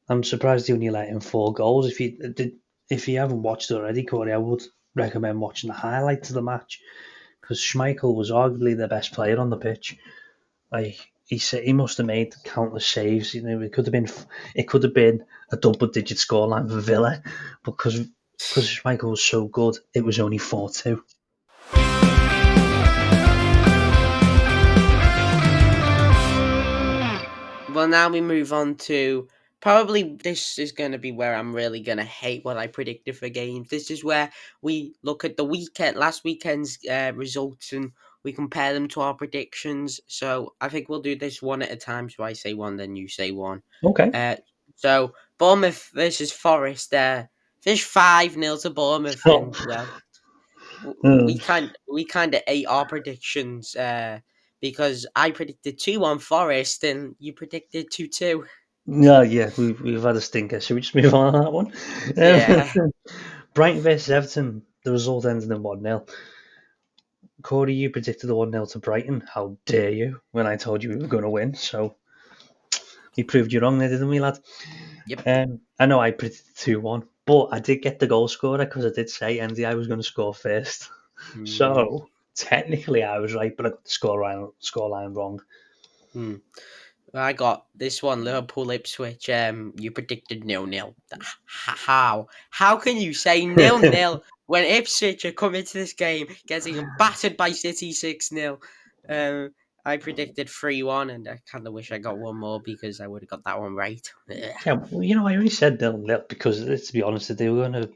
[SPEAKER 2] I'm surprised he only let in 4 goals. If you haven't watched it already, Corey, I would recommend watching the highlights of the match because Schmeichel was arguably the best player on the pitch. Like he said, he must have made countless saves. You know, it could have been a double-digit scoreline for Villa, but because Schmeichel was so good, it was only 4-2.
[SPEAKER 1] Well, now we move on to probably this is going to be where I'm really going to hate what I predicted for games. This is where we look at the last weekend's results, and we compare them to our predictions. So I think we'll do this one at a time. So I say one, then you say one.
[SPEAKER 2] Okay.
[SPEAKER 1] Uh, so Bournemouth versus Forest. Finished 5-0 to Bournemouth,
[SPEAKER 2] Oh,
[SPEAKER 1] and well,
[SPEAKER 2] um,
[SPEAKER 1] we kind of ate our predictions. Because I predicted 2-1 Forest and you predicted 2-2.
[SPEAKER 2] yeah, we've had a stinker. Should we just move on to that one?
[SPEAKER 1] Yeah.
[SPEAKER 2] Brighton versus Everton. The result ended in 1-0. Corey, you predicted the 1-0 to Brighton. How dare you? When I told you we were going to win, so we proved you wrong there, didn't we, lad?
[SPEAKER 1] Yep.
[SPEAKER 2] I know I predicted 2-1, but I did get the goal scorer because I did say NDI was going to score first.
[SPEAKER 1] Hmm.
[SPEAKER 2] So technically I was right, but I got the scoreline wrong.
[SPEAKER 1] Hmm. I got this one, Liverpool Ipswich. You predicted 0-0. How? How can you say 0-0 when Ipswich are coming to this game getting battered by City 6-0? Um, I predicted 3-1, and I kind of wish I got one more because I would have got that one right. Ugh.
[SPEAKER 2] Yeah, well, I only said 0-0 because, let's be honest, they were going to.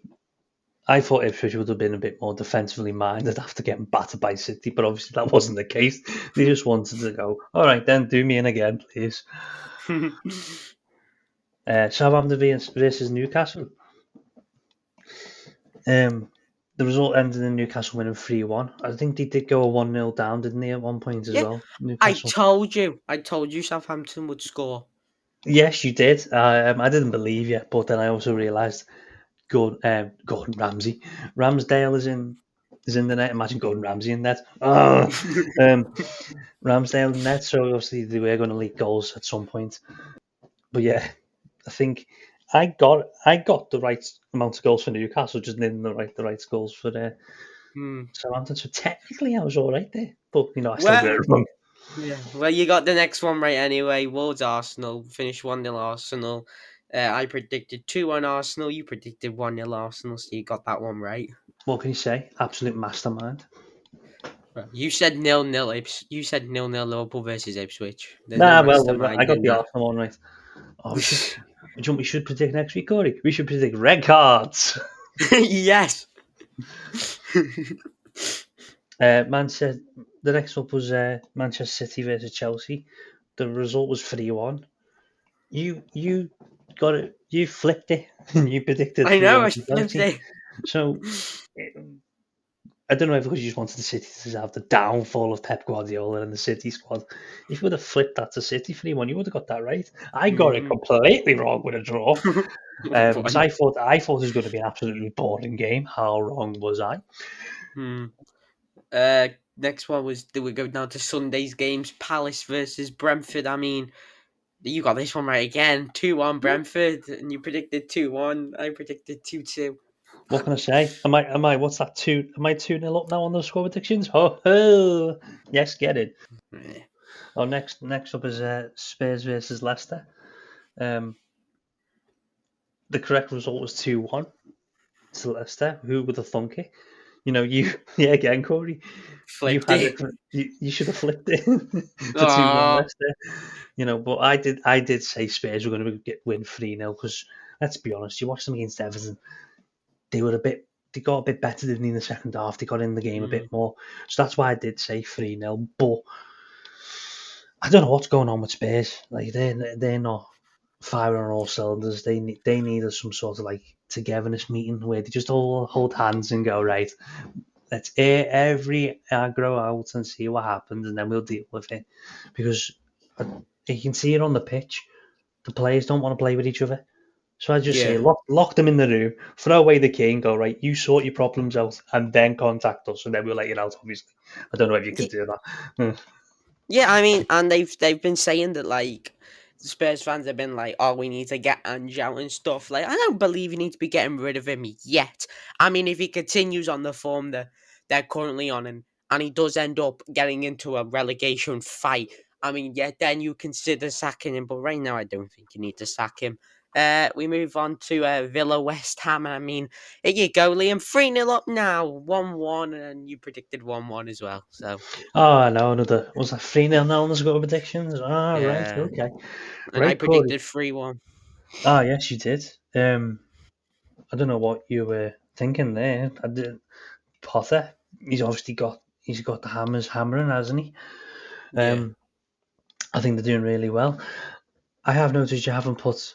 [SPEAKER 2] I thought Ipswich would have been a bit more defensively minded after getting battered by City, but obviously that wasn't the case. They just wanted to go, all right, then do me in again, please. Southampton versus Newcastle. Um, the result ended in Newcastle winning 3-1. I think they did go a 1-0 down, didn't they, at one point as
[SPEAKER 1] Yeah,
[SPEAKER 2] well,
[SPEAKER 1] I
[SPEAKER 2] Newcastle?
[SPEAKER 1] told you. I told you Southampton would score.
[SPEAKER 2] Yes, you did. I didn't believe you, but then I also realised Gordon Ramsay. Ramsdale is in the net. Imagine Gordon Ramsay in net. Um, Ramsdale in net, so obviously they were going to leak goals at some point. But yeah, I think I got the right amount of goals for Newcastle, just didn't the right goals for
[SPEAKER 1] Hmm.
[SPEAKER 2] Southampton. So technically, I was all right there, but I still got
[SPEAKER 1] Well,
[SPEAKER 2] it wrong.
[SPEAKER 1] Yeah. Well, you got the next one right anyway. Wolves Arsenal finished 1-0 Arsenal. I predicted 2-1 Arsenal. You predicted 1-0 Arsenal, so you got that one right.
[SPEAKER 2] What can you say? Absolute mastermind.
[SPEAKER 1] Well, you said 0-0. You said 0-0 Liverpool versus Ipswich. There's no
[SPEAKER 2] Nah, well, I
[SPEAKER 1] mastermind
[SPEAKER 2] got
[SPEAKER 1] in
[SPEAKER 2] the
[SPEAKER 1] that.
[SPEAKER 2] Arsenal one right. Oh, we should. Do you know what we should predict next week, Corey? We should predict red cards.
[SPEAKER 1] Yes.
[SPEAKER 2] Manchester. The next up was Manchester City versus Chelsea. The result was 3-1. You got it. You flipped it. You predicted
[SPEAKER 1] I
[SPEAKER 2] three
[SPEAKER 1] know.
[SPEAKER 2] one
[SPEAKER 1] I
[SPEAKER 2] to
[SPEAKER 1] flipped
[SPEAKER 2] Chelsea.
[SPEAKER 1] it.
[SPEAKER 2] So I don't know if because you just wanted the City to have the downfall of Pep Guardiola and the City squad. If you would have flipped that to City 3-1, you would have got that right. I got it
[SPEAKER 1] Mm.
[SPEAKER 2] completely wrong with a draw.
[SPEAKER 1] Oh
[SPEAKER 2] Because
[SPEAKER 1] boy.
[SPEAKER 2] I thought it was going to be an absolutely boring game. How wrong was I?
[SPEAKER 1] Hmm. Next one was, do we go down to Sunday's games? Palace versus Brentford. I mean, you got this one right again. 2-1 Brentford, and you predicted 2-1. I predicted 2-2.
[SPEAKER 2] What can I say? Am I? What's that? Am I 2-0 up now on those score predictions? Oh, yes, get it.
[SPEAKER 1] Eh.
[SPEAKER 2] Oh, next up is Spurs versus Leicester. Um, the correct result was 2-1 to Leicester. Who would have thunk it? You yeah, again, Corey. You
[SPEAKER 1] Flipped
[SPEAKER 2] had
[SPEAKER 1] it.
[SPEAKER 2] it. You should have flipped it to 2-1
[SPEAKER 1] Oh.
[SPEAKER 2] Leicester. But I did say Spurs were going to win 3-0 because let's be honest, you watch them against Everton, they got a bit better than in the second half. They got in the game a
[SPEAKER 1] Mm.
[SPEAKER 2] bit more, so that's why I did say 3-0. But I don't know what's going on with Spurs. Like they're not firing on all cylinders. They needed some sort of like togetherness meeting where they just all hold hands and go right. Let's air every aggro out and see what happens, and then we'll deal with it. Because you can see it on the pitch. The players don't want to play with each other. So I just say
[SPEAKER 1] Yeah.
[SPEAKER 2] lock them in the room, throw away the key, and go right. You sort your problems out, and then contact us, and then we'll let you out. Obviously, I don't know if you can do that.
[SPEAKER 1] Yeah, I mean, and they've been saying that like the Spurs fans have been like, "Oh, we need to get Ange out and stuff." Like, I don't believe you need to be getting rid of him yet. I mean, if he continues on the form that they're currently on, and he does end up getting into a relegation fight, I mean, yeah, then you consider sacking him. But right now, I don't think you need to sack him. We move on to Villa West Ham, and I mean, here you go, Liam, 3-0 up now, 1-1, and you predicted 1-1 as well. So
[SPEAKER 2] Oh, no, another was that 3-0 now on the score predictions. Ah, right,
[SPEAKER 1] yeah.
[SPEAKER 2] okay,
[SPEAKER 1] And I
[SPEAKER 2] right, Corey.
[SPEAKER 1] predicted 3-1.
[SPEAKER 2] Ah, yes, you did. I don't know what you were thinking there. I did Potter. He's got the hammers hammering, hasn't he?
[SPEAKER 1] Yeah.
[SPEAKER 2] Um, I think they're doing really well. I have noticed you haven't put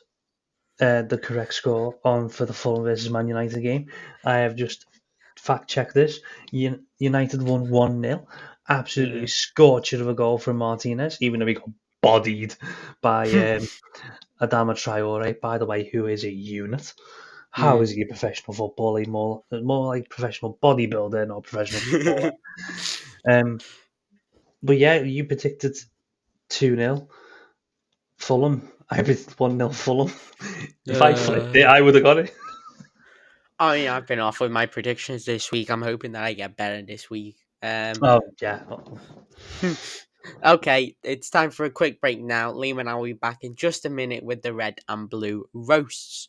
[SPEAKER 2] the correct score on for the Fulham versus Man United game. I have just fact checked this. United won 1-0. Absolutely
[SPEAKER 1] Yeah.
[SPEAKER 2] scorcher of a goal from Martinez, even though he got bodied by Adama Traore, by the way, who is a unit. How is
[SPEAKER 1] Mm.
[SPEAKER 2] he a professional footballer? He's more like professional bodybuilder, not professional footballer. Um, but yeah, you predicted 2-0 Fulham. I predicted 1-0 Fulham. If I flipped
[SPEAKER 1] uh,
[SPEAKER 2] it, I would have got it.
[SPEAKER 1] I mean, I've been off with my predictions this week. I'm hoping that I get better this week.
[SPEAKER 2] Oh, yeah.
[SPEAKER 1] Okay, it's time for a quick break now. Liam and I will be back in just a minute with the red and blue roasts.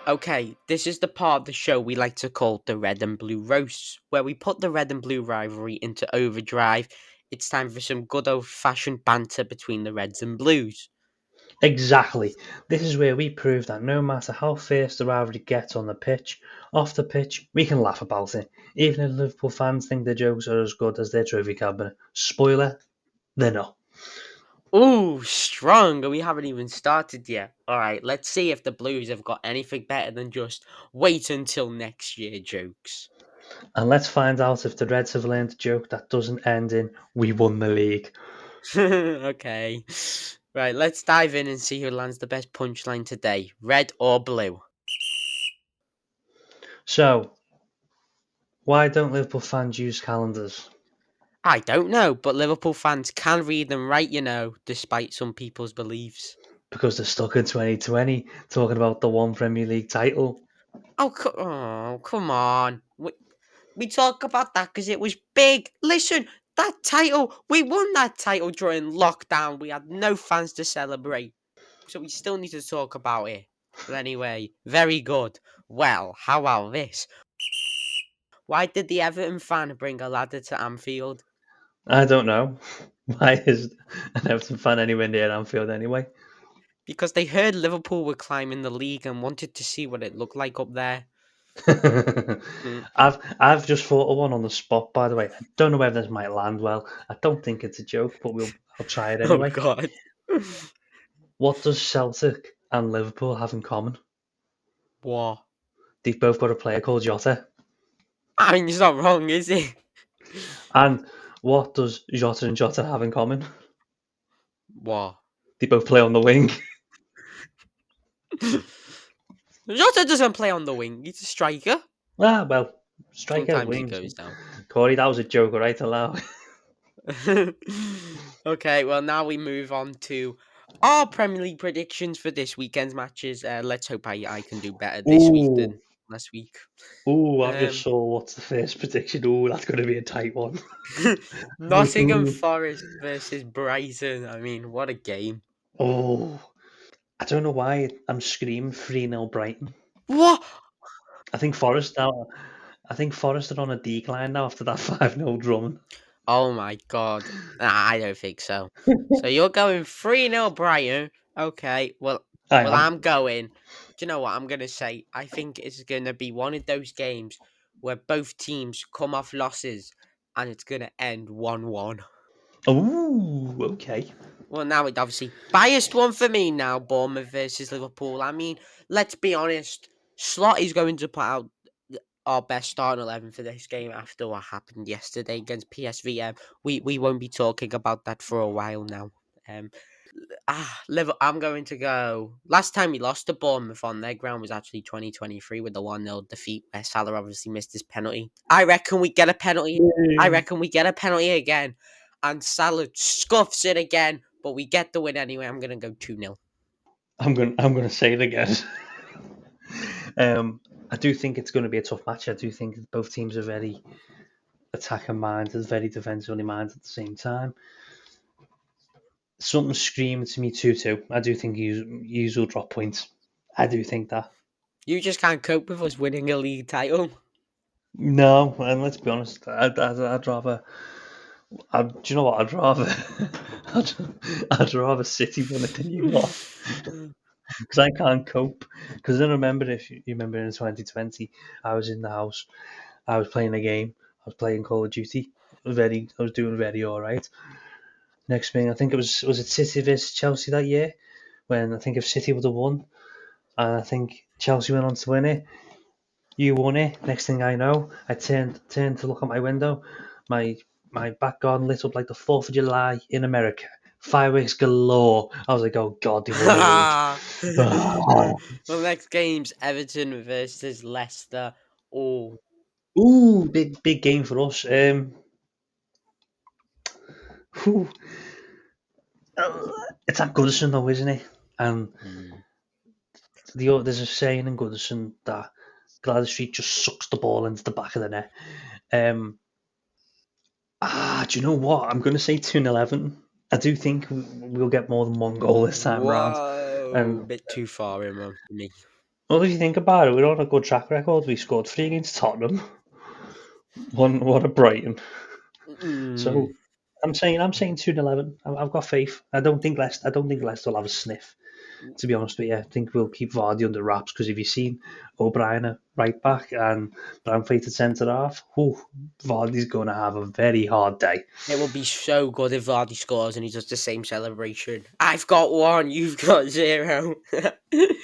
[SPEAKER 1] Okay, this is the part of the show we like to call the red and blue roasts, where we put the red and blue rivalry into overdrive. It's time for some good old fashioned banter between the reds and blues.
[SPEAKER 2] Exactly. This is where we prove that no matter how fierce the rivalry gets on the pitch, off the pitch, we can laugh about it. Even if Liverpool fans think their jokes are as good as their trophy cabinet. Spoiler, they're not.
[SPEAKER 1] Ooh, strong, and we haven't even started yet. Alright, let's see if the Blues have got anything better than just wait until next year jokes.
[SPEAKER 2] And let's find out if the Reds have learned a joke that doesn't end in "we won the league."
[SPEAKER 1] Okay. Right, let's dive in and see who lands the best punchline today. Red or blue?
[SPEAKER 2] So, why don't Liverpool fans use calendars?
[SPEAKER 1] I don't know, but Liverpool fans can read and write, despite some people's beliefs.
[SPEAKER 2] Because they're stuck in 2020 talking about the one Premier League title.
[SPEAKER 1] Oh, come on. We talk about that because it was big. Listen, that title, we won that title during lockdown. We had no fans to celebrate. So we still need to talk about it. But anyway, very good. Well, how about this? Why did the Everton fan bring a ladder to Anfield?
[SPEAKER 2] I don't know. Why is an Everton fan anywhere near Anfield anyway?
[SPEAKER 1] Because they heard Liverpool were climbing the league and wanted to see what it looked like up there. Mm.
[SPEAKER 2] I've just thought of one on the spot. By the way, I don't know whether this might land well. I don't think it's a joke, but I'll try it
[SPEAKER 1] Oh,
[SPEAKER 2] anyway.
[SPEAKER 1] God.
[SPEAKER 2] What does Celtic and Liverpool have in common?
[SPEAKER 1] What?
[SPEAKER 2] They've both got a player called Jota.
[SPEAKER 1] I mean, it's not wrong, is it?
[SPEAKER 2] And what does Jota and Jota have in common?
[SPEAKER 1] What?
[SPEAKER 2] They both play on the wing.
[SPEAKER 1] Jota doesn't play on the wing. He's a striker.
[SPEAKER 2] Ah, well, striker,
[SPEAKER 1] Sometimes he
[SPEAKER 2] wings.
[SPEAKER 1] goes down.
[SPEAKER 2] Corey, that was a joke, all right? Allow.
[SPEAKER 1] Okay, well, now we move on to our Premier League predictions for this weekend's matches. Let's hope I can do better this week
[SPEAKER 2] Ooh,
[SPEAKER 1] than last week.
[SPEAKER 2] I've just
[SPEAKER 1] Um,
[SPEAKER 2] saw what's the first prediction. Ooh, that's going to be a tight one.
[SPEAKER 1] Nottingham Forest versus Brighton. I mean, what a game.
[SPEAKER 2] Oh, I don't know why I'm screaming 3-0 Brighton.
[SPEAKER 1] What?
[SPEAKER 2] I think Forest now. I think Forest are on a decline now after that 5-0 drumming.
[SPEAKER 1] Oh my god. Nah, I don't think so. So you're going 3-0 Brighton. Okay,
[SPEAKER 2] I
[SPEAKER 1] well
[SPEAKER 2] am.
[SPEAKER 1] I'm going. Do you know what I'm gonna say? I think it's gonna be one of those games where both teams come off losses and it's gonna end 1-1.
[SPEAKER 2] Ooh, okay.
[SPEAKER 1] Well, now it's obviously biased one for me now, Bournemouth versus Liverpool. I mean, let's be honest. Slot is going to put out our best starting 11 for this game after what happened yesterday against PSV. We won't be talking about that for a while now. Um, I'm going to go. Last time we lost to Bournemouth on their ground was actually 2023 with the 1-0 defeat where Salah obviously missed his penalty. I reckon we get a penalty. I
[SPEAKER 2] Yay.
[SPEAKER 1] reckon we get a penalty again. And Salah scuffs it again, but we get the win anyway. I'm going to go 2-0.
[SPEAKER 2] I'm going to say it again. um, I do think it's going to be a tough match. I do think both teams are very attacking minded, very defensively minded at the same time. Something screaming to me 2-2. I do think you will drop points. I do think that.
[SPEAKER 1] You just can't cope with us winning a league title.
[SPEAKER 2] No, and let's be honest, I'd rather. Do you know what? I'd, I'd rather City win it than you lot because I can't cope. Because I remember if you remember in 2020, I was in the house, I was playing a game, I was playing Call of Duty. I was doing very all right. Next thing, I think it City versus Chelsea that year when I think if City would have won, and I think Chelsea went on to win it. You won it. Next thing I know, I turned to look out my window. My my back garden lit up like the 4th of July in America. Fireworks galore. I was like, oh god, they won the league.
[SPEAKER 1] Well, next game's Everton versus Leicester. Oh,
[SPEAKER 2] Ooh, big game for us. Whew, it's at Goodison though, isn't it? And
[SPEAKER 1] mm.
[SPEAKER 2] there's a saying in Goodison that Gladys Street just sucks the ball into the back of the net. Um, do you know what? I'm going to say 2-11. I do think we'll get more than one goal this time round.
[SPEAKER 1] Whoa,
[SPEAKER 2] And
[SPEAKER 1] bit too far in one for me.
[SPEAKER 2] well, if you think about it, we're on a good track record. We scored 3 against Tottenham, one at Brighton.
[SPEAKER 1] Mm.
[SPEAKER 2] So I'm saying 2-11. I've got faith. I don't think Leicester will have a sniff. To be honest with you, I think we'll keep Vardy under wraps because if you've seen O'Brien at right back and Bramfleet at centre half, Vardy's going to have a very hard day.
[SPEAKER 1] It will be so good if Vardy scores and he does the same celebration. I've got one, you've got zero.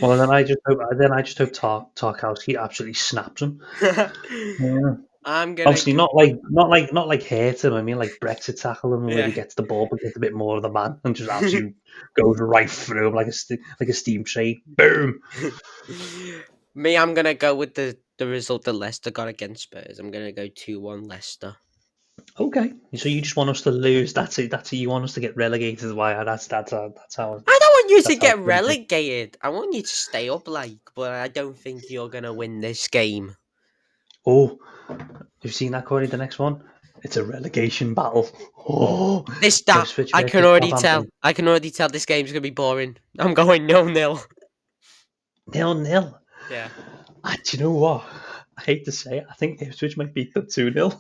[SPEAKER 2] Well, then I just hope Tarkowski absolutely snaps him. Yeah.
[SPEAKER 1] I'm gonna.
[SPEAKER 2] Obviously, not like hurt him. I mean, like Brexit tackle him where he
[SPEAKER 1] Yeah.
[SPEAKER 2] gets the ball but gets a bit more of the man and just absolutely goes right through him like a steam train. Boom.
[SPEAKER 1] Me, I'm gonna go with the result that Leicester got against Spurs. I'm gonna go 2-1 Leicester.
[SPEAKER 2] Okay, so you just want us to lose? That's it. That's it. You want us to get relegated? Why? That's how.
[SPEAKER 1] I don't want you to
[SPEAKER 2] That's how
[SPEAKER 1] get
[SPEAKER 2] it's going to be.
[SPEAKER 1] relegated. I want you to stay up, but I don't think you're gonna win this game.
[SPEAKER 2] Oh, you've seen that, Corey? The next one, it's a relegation battle. Oh,
[SPEAKER 1] This that
[SPEAKER 2] Ipswich
[SPEAKER 1] I can
[SPEAKER 2] versus
[SPEAKER 1] already tell.
[SPEAKER 2] Southampton.
[SPEAKER 1] I can already tell this game's gonna be boring. I'm going 0-0.
[SPEAKER 2] 0-0.
[SPEAKER 1] Yeah.
[SPEAKER 2] Do you know what? I hate to say it. I think Ipswich might beat them 2-0.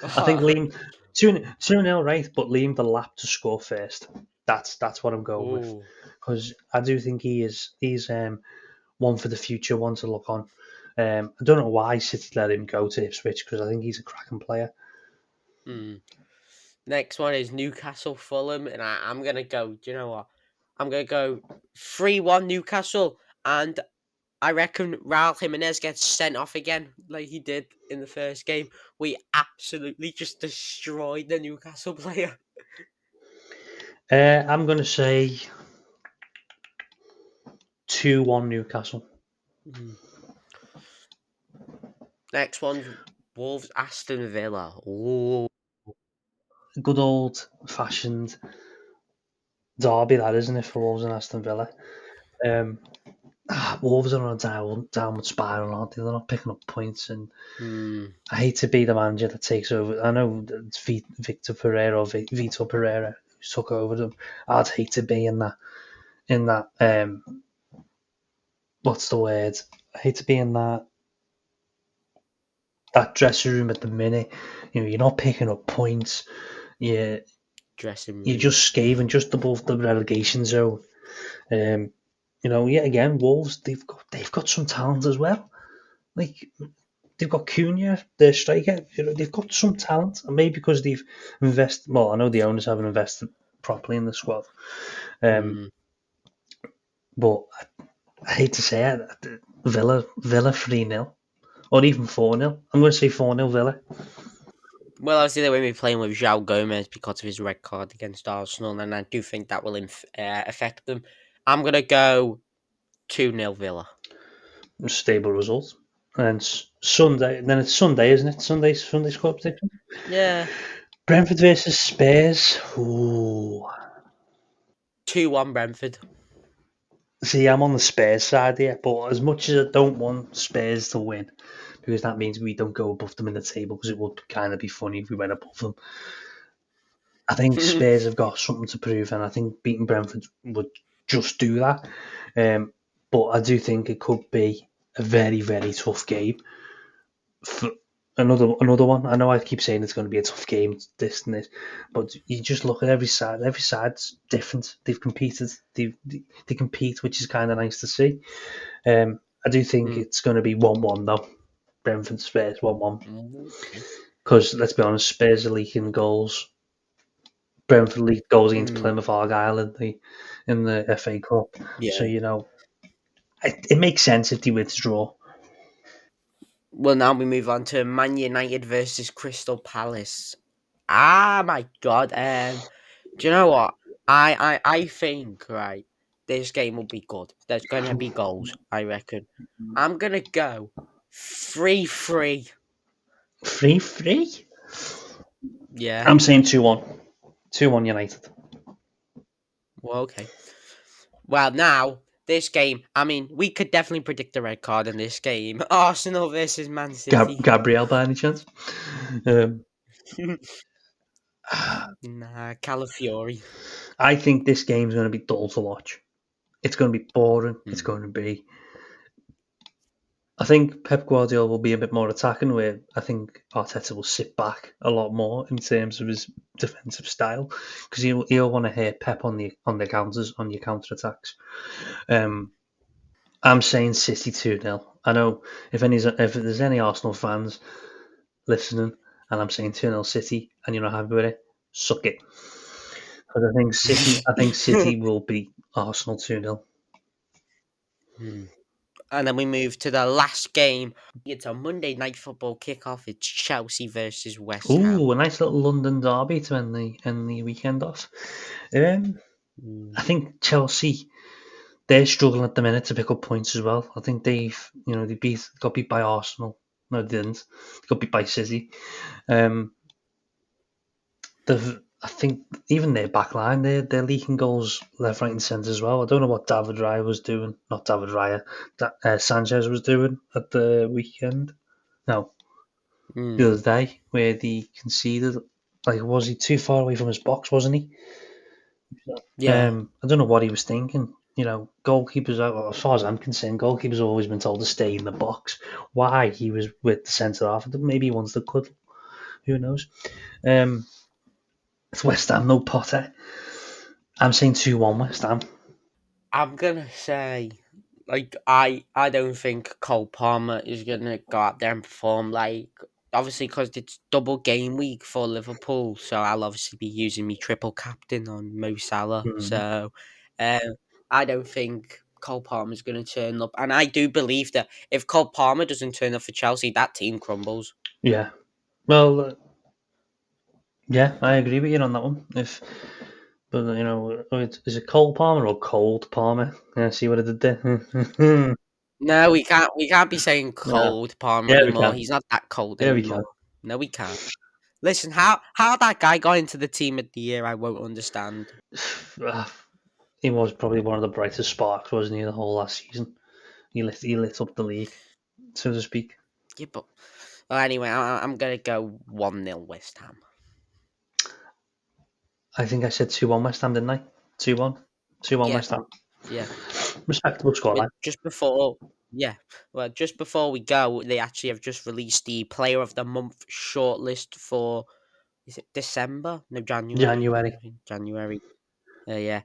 [SPEAKER 2] I think Liam 2-0, right? But Liam the lap to score first. That's what I'm going with,
[SPEAKER 1] Oh.
[SPEAKER 2] because I do think he's one for the future, one to look on. I don't know why City let him go to Ipswich, because I think he's a cracking player.
[SPEAKER 1] Hmm. Next one is Newcastle Fulham, and I'm gonna go. Do you know what? I'm gonna go 3-1 Newcastle, and I reckon Raul Jimenez gets sent off again, like he did in the first game. We absolutely just destroyed the Newcastle player.
[SPEAKER 2] I'm going to say 2-1 Newcastle.
[SPEAKER 1] Hmm. Next one's Wolves Aston Villa. Oh,
[SPEAKER 2] Good old fashioned derby, that isn't it, for Wolves and Aston Villa? Um, Wolves are on a downward spiral, aren't they? They're not picking up points, and
[SPEAKER 1] hmm.
[SPEAKER 2] I hate to be the manager that takes over. I know it's Victor Pereira or Vitor Pereira who took over them. I'd hate to be in that what's the word? I hate to be in that dressing room at the minute. You're not picking up points. You
[SPEAKER 1] Dressing
[SPEAKER 2] you're
[SPEAKER 1] room.
[SPEAKER 2] just scathing just above the relegation zone. Yet again, Wolves they've got some talent as well. Like they've got Cunha, their striker. They've got some talent, and maybe because they've invested. Well, I know the owners haven't invested properly in the squad, um,
[SPEAKER 1] Hmm.
[SPEAKER 2] but I hate to say it, Villa 3-0 or even 4-0. I'm going to say 4-0 Villa.
[SPEAKER 1] Well, obviously they won't be playing with João Gomez because of his red card against Arsenal, and I do think that will affect them. I'm gonna go 2-0 Villa.
[SPEAKER 2] Stable result. And Sunday, then it's Sunday, isn't it? Sunday score prediction.
[SPEAKER 1] Yeah,
[SPEAKER 2] Brentford versus Spurs. Ooh.
[SPEAKER 1] 2-1 Brentford.
[SPEAKER 2] See, I'm on the Spurs side here, but as much as I don't want Spurs to win, because that means we don't go above them in the table, because it would kind of be funny if we went above them. I think Spurs have got something to prove, and I think beating Brentford would just do that. But I do think it could be a very, very tough game. For another one. I know I keep saying it's going to be a tough game, this and this, but you just look at every side. Every side's different. They've competed. They compete, which is kind of nice to see. I do think
[SPEAKER 1] Hmm.
[SPEAKER 2] it's going to be 1-1 though. Brentford Spurs 1-1,
[SPEAKER 1] Okay.
[SPEAKER 2] because let's be honest, Spurs are leaking goals. Brentford leaked goals against
[SPEAKER 1] Hmm.
[SPEAKER 2] Plymouth Argyle in the FA Cup. So
[SPEAKER 1] Yeah.
[SPEAKER 2] it makes sense if they withdraw.
[SPEAKER 1] Well, now we move on to Man United versus Crystal Palace. Ah, my God. Do you know what? I think right. This game will be good. There's gonna be goals. I reckon. I'm gonna go 3-3.
[SPEAKER 2] 3-3.
[SPEAKER 1] Yeah.
[SPEAKER 2] I'm saying 2-1. 2-1 United.
[SPEAKER 1] Well, okay. Well, now this game. I mean, we could definitely predict the red card in this game. Arsenal versus Man City.
[SPEAKER 2] Gabriel by any chance? Um,
[SPEAKER 1] Nah, Calafiori.
[SPEAKER 2] I think this game's going to be dull to watch. It's going to be boring. It's
[SPEAKER 1] Hmm.
[SPEAKER 2] going to be. I think Pep Guardiola will be a bit more attacking, where I think Arteta will sit back a lot more in terms of his defensive style, because he'll want to hit Pep on the counters, on your counter attacks. Um, I'm saying City 2-0. I know if there's any Arsenal fans listening, and I'm saying 2-0 City, and you're not happy with it, suck it. Because I think City will beat Arsenal 2-0.
[SPEAKER 1] Hmm. And then we move to the last game. It's a Monday night football kickoff. It's Chelsea versus West Ham.
[SPEAKER 2] Ooh, a nice little London derby to end the weekend off. Um,
[SPEAKER 1] Mm.
[SPEAKER 2] I think Chelsea, they're struggling at the minute to pick up points as well. I think they got beat by Arsenal. No, they didn't. They got beat by City. Um, I think even their back line, they're leaking goals left, right, and centre as well. I don't know what David Raya was doing. Not David Raya. That Sanchez was doing at the weekend. No, the
[SPEAKER 1] Mm,
[SPEAKER 2] other day where he conceded. Like, was he too far away from his box? Wasn't he?
[SPEAKER 1] yeah.
[SPEAKER 2] I don't know what he was thinking. Goalkeepers, as far as I'm concerned, goalkeepers have always been told to stay in the box. Why he was with the centre half? Maybe he wants to cuddle. Who knows? Um, it's West Ham, no Potter. I'm saying 2-1 West Ham.
[SPEAKER 1] I'm gonna say, like, I don't think Cole Palmer is gonna go out there and perform like. Obviously, because it's double game week for Liverpool, so I'll obviously be using me triple captain on Mo Salah.
[SPEAKER 2] Mm,
[SPEAKER 1] So, um, I don't think Cole Palmer's going to turn up, and I do believe that if Cole Palmer doesn't turn up for Chelsea, that team crumbles.
[SPEAKER 2] yeah. Well, yeah, I agree with you on that one. But is it Cole Palmer or Cold Palmer? Yeah, see what I did there.
[SPEAKER 1] No, we can't be saying
[SPEAKER 2] No.
[SPEAKER 1] cold Palmer
[SPEAKER 2] Yeah, we
[SPEAKER 1] anymore.
[SPEAKER 2] can.
[SPEAKER 1] He's not that cold
[SPEAKER 2] Yeah, we can.
[SPEAKER 1] anymore. No, we can't. Listen, how that guy got into the team at the year, I won't understand.
[SPEAKER 2] He was probably one of the brightest sparks, wasn't he, the whole last season? He lit up the league, so to speak.
[SPEAKER 1] Yeah, but well, anyway, I'm gonna go 1-0 West Ham.
[SPEAKER 2] I think I said 2-1 West Ham, didn't I? 2-1. 2-1
[SPEAKER 1] Yeah,
[SPEAKER 2] West Ham.
[SPEAKER 1] yeah.
[SPEAKER 2] Respectable
[SPEAKER 1] But
[SPEAKER 2] scoreline.
[SPEAKER 1] just before, yeah, well, just before we go, they actually have just released the Player of the Month shortlist for, is it December? No, January.
[SPEAKER 2] January.
[SPEAKER 1] I think January. Yeah.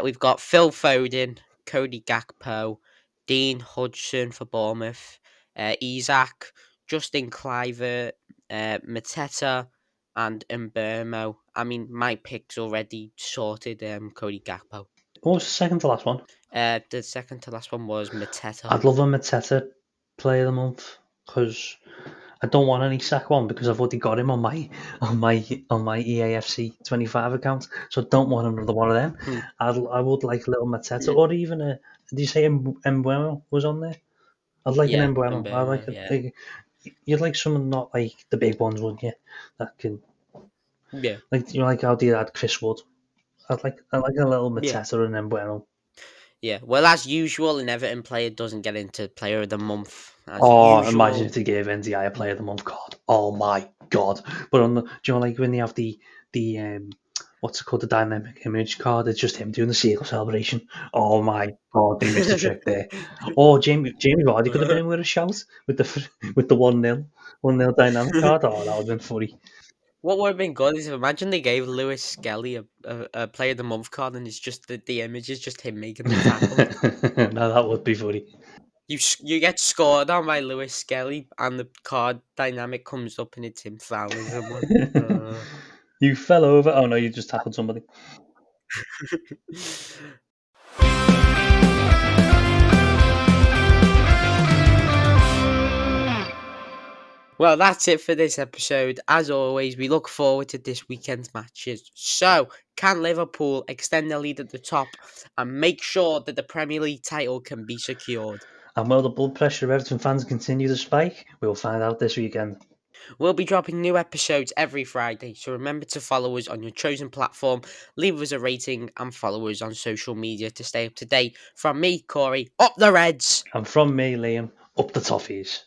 [SPEAKER 1] We've got Phil Foden, Cody Gakpo, Dean Hodgson for Bournemouth, Isak, Justin Cliver, Mateta, and Mbermo. I mean, my pick's already sorted. Cody Gakpo.
[SPEAKER 2] What was the second to last one?
[SPEAKER 1] The second to last one was Mateta.
[SPEAKER 2] I'd love a Mateta player of the month because I don't want any sack one because I've already got him on my EAFC 25 account, so I don't want another one of them.
[SPEAKER 1] Hmm.
[SPEAKER 2] I would like a little Mateta
[SPEAKER 1] Yeah,
[SPEAKER 2] or even a. Did you say Embuemo was on there? I'd like an
[SPEAKER 1] yeah,
[SPEAKER 2] Embuemo. I
[SPEAKER 1] Mbermo.
[SPEAKER 2] like it.
[SPEAKER 1] Yeah,
[SPEAKER 2] Like, you'd like someone not like the big ones, wouldn't you? That can
[SPEAKER 1] yeah,
[SPEAKER 2] like how they had Chris Wood. I like a little
[SPEAKER 1] yeah.
[SPEAKER 2] Mateta and Embuemo.
[SPEAKER 1] Yeah. Well, as usual, an Everton player doesn't get into Player of the Month as
[SPEAKER 2] Oh, imagine if
[SPEAKER 1] usual.
[SPEAKER 2] they gave NDI a player of the month card. Oh my god! But do you know like when they have the what's it called, the dynamic image card? It's just him doing the circle celebration. Oh my god, they missed a trick there. Oh, Jamie Vardy could have been in with a shout with the with the 1-0 dynamic card. Oh, that would have been funny.
[SPEAKER 1] What would have been good is imagine they gave Lewis-Skelly a Player of the Month card, and it's just the image is just him making the tackle.
[SPEAKER 2] No, that would be funny.
[SPEAKER 1] You get scored on by Lewis-Skelly, and the card dynamic comes up, and it's him fouling someone. Uh.
[SPEAKER 2] You fell over. Oh no, you just tackled somebody.
[SPEAKER 1] Well, that's it for this episode. As always, we look forward to this weekend's matches. So, can Liverpool extend their lead at the top and make sure that the Premier League title can be secured?
[SPEAKER 2] And will the blood pressure of Everton fans continue to spike? We'll find out this weekend.
[SPEAKER 1] We'll be dropping new episodes every Friday, so remember to follow us on your chosen platform, leave us a rating, and follow us on social media to stay up to date. From me, Corey, up the Reds!
[SPEAKER 2] And from me, Liam, up the toffees.